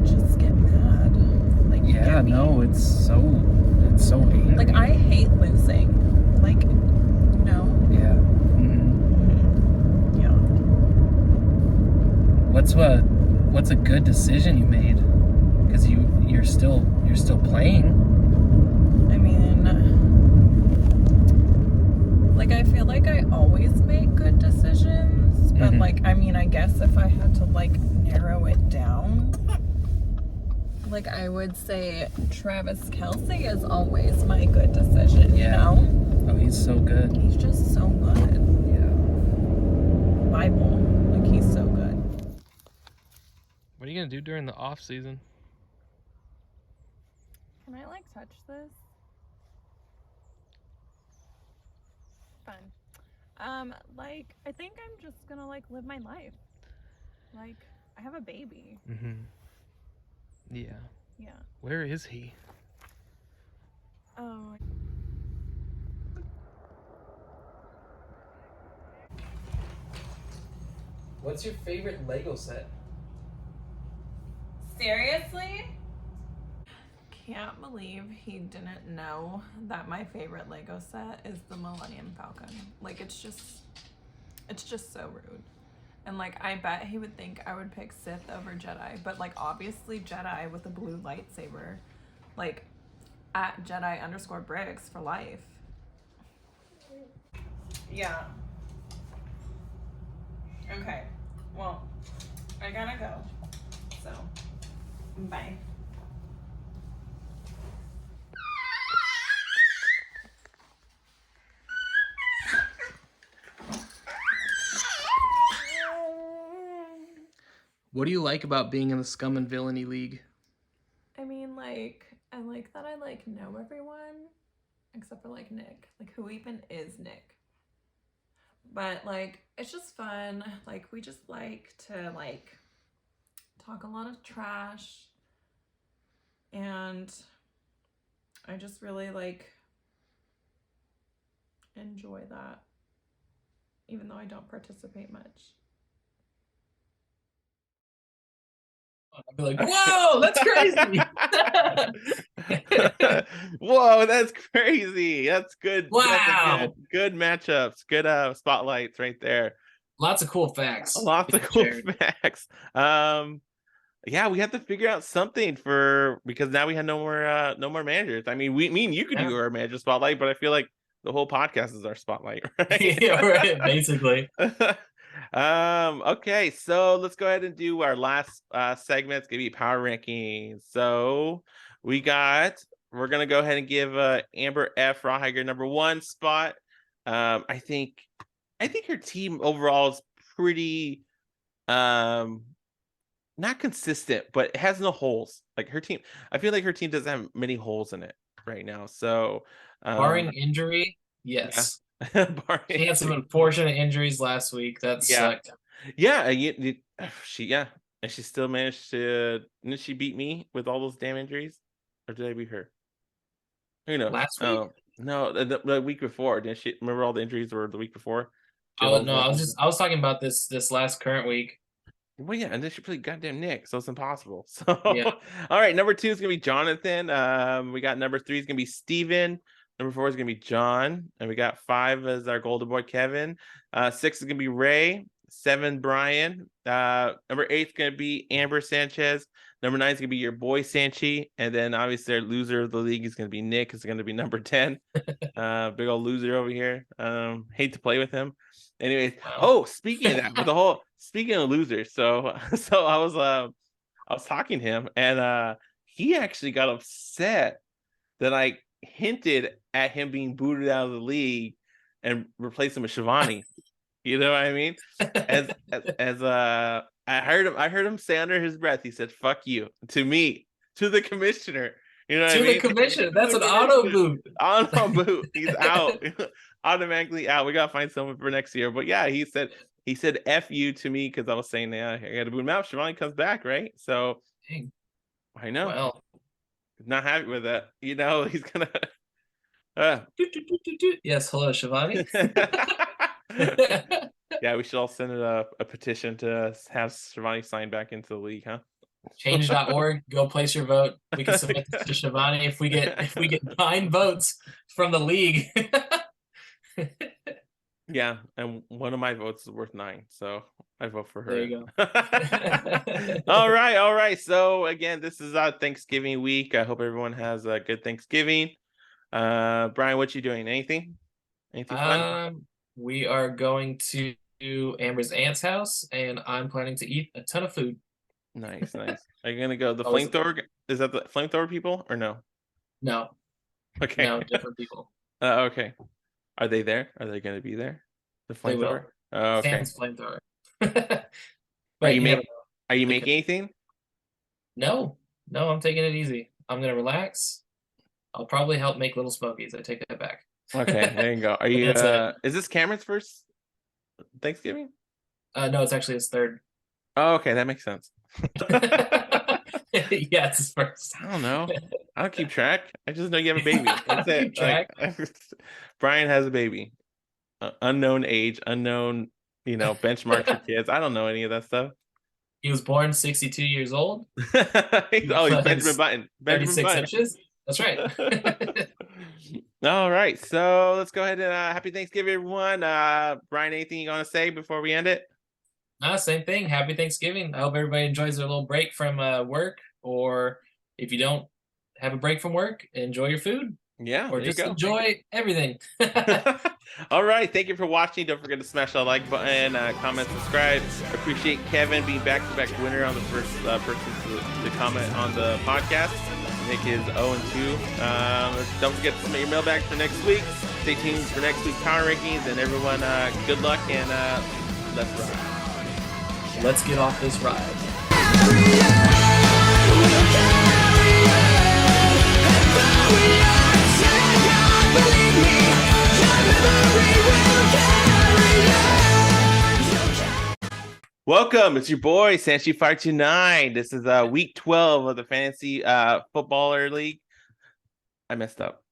just get mad. Like, Yeah, no, it's so angry. like, I hate losing. Like, no. Yeah. Yeah. What's a good decision you made? Because you're still playing. I mean, like, I feel like I always make good decisions, but like, I mean, I guess if I had to like narrow it down, like, I would say Travis Kelce is always my good decision, you know? Oh, he's so good. He's just so good. Yeah. Bible. Like, he's so good. What are you gonna do during the off season? Can I, like, touch this? Fun. Like, I think I'm just gonna, like, live my life. Like, I have a baby. Yeah. Yeah. Where is he? Oh. What's your favorite Lego set? Seriously? Can't believe he didn't know that my favorite Lego set is the Millennium Falcon. Like, it's just so rude. And like, I bet he would think I would pick Sith over Jedi, but like, obviously Jedi with a blue lightsaber, like, at Jedi_Bricks for life. Yeah. Okay. Well, I gotta go. So, bye. What do you like about being in the Scum and Villainy League? I mean, like, I like that I, like, know everyone, except for, like, Nick. Like, who even is Nick? But, like, it's just fun. Like, we just like to, like, talk a lot of trash. And I just really, like, enjoy that. Even though I don't participate much. I'd be like, whoa, that's crazy. Whoa, that's crazy. That's good. Wow. That's good matchups. Good spotlights right there. Lots of cool facts. Lots of cool facts. Yeah, we have to figure out something because now we have no more managers. I mean, me and you could do our manager spotlight, but I feel like the whole podcast is our spotlight, right? Yeah, right, basically. Okay, so let's go ahead and do our last segment. It's gonna be power rankings. So we're gonna go ahead and give Amber F. Rawhide number 1 spot. I think her team overall is pretty not consistent, but it has no holes. Like her team, I feel like her team doesn't have many holes in it right now. So barring injury, yes. Yeah. She had some unfortunate injuries last week. That sucked. Yeah, and she still managed to. Didn't she beat me with all those damn injuries, or did I beat her? Who knows? Last week? No, the week before. Didn't she? Remember all the injuries were the week before? Oh no, I was talking about this last current week. Well, yeah, and then she played goddamn Nick, so it's impossible. So, yeah. All right, number 2 is gonna be Jonathan. We got number 3 is gonna be Steven. Number 4 is gonna be John, and we got 5 as our golden boy Kevin. 6 is gonna be Ray. 7, Brian. Number 8 is gonna be Amber Sanchez. Number 9 is gonna be your boy Sanchi, and then obviously our loser of the league is gonna be Nick. It's gonna be number 10. Big old loser over here. Hate to play with him. Anyways, speaking of that, speaking of losers, so I was talking to him, and he actually got upset that I hinted at him being booted out of the league and replaced him with Shivani. You know what I mean? As I heard him say under his breath, he said, "Fuck you" to me, to the commissioner. You know what I mean? To the commissioner. That's an auto boot. Auto boot. He's out. Automatically out. We gotta find someone for next year. But yeah, he said F you to me because I was saying, yeah, I gotta boot him out. Shivani comes back, right? So dang. I know. Well, not happy with that. You know, he's gonna yes, hello, Shivani. Yeah, we should all send a petition to have Shivani sign back into the league, huh? Change.org, go place your vote. We can submit this to Shivani if we get 9 votes from the league. Yeah, and one of my votes is worth 9, so I vote for her. There you go. All right. So again, this is Thanksgiving week. I hope everyone has a good Thanksgiving. Brian, what you doing? Anything fun? We are going to Amber's aunt's house, and I'm planning to eat a ton of food. Nice. Are you gonna go the flamethrower? Is that the flamethrower people or no? No. Okay. No, different people. Okay. Are they there? Are they going to be there? The flamethrower? Oh, okay. Sam's flamethrower. Are you making anything? No, I'm taking it easy. I'm gonna relax. I'll probably help make little smokies. I take that back. Okay, there you go. Are you? Is this Cameron's first Thanksgiving? No, it's actually his 3rd. Oh, okay, that makes sense. Yeah, it's his first. I don't know. I don't keep track. I just know you have a baby. That's it. Keep track. Brian has a baby. Unknown age, unknown, benchmark for kids. I don't know any of that stuff. He was born 62 years old. He's Benjamin Button. 36 inches. That's right. All right. So let's go ahead and happy Thanksgiving, everyone. Brian, anything you want to say before we end it? Same thing. Happy Thanksgiving. I hope everybody enjoys their little break from work, or if you don't have a break from work, enjoy your food. Yeah, or just enjoy everything. All right, thank you for watching. Don't forget to smash that like button, comment, subscribe. Appreciate Kevin being back-to-back winner on the first person to comment on the podcast. Nick is 0-2. Don't forget to submit your mailbag for next week. Stay tuned for next week's power rankings, and everyone, good luck, and let's ride. Let's get off this ride. Welcome, it's your boy Sanchi529. This is week 12 of the fantasy footballer league. I messed up.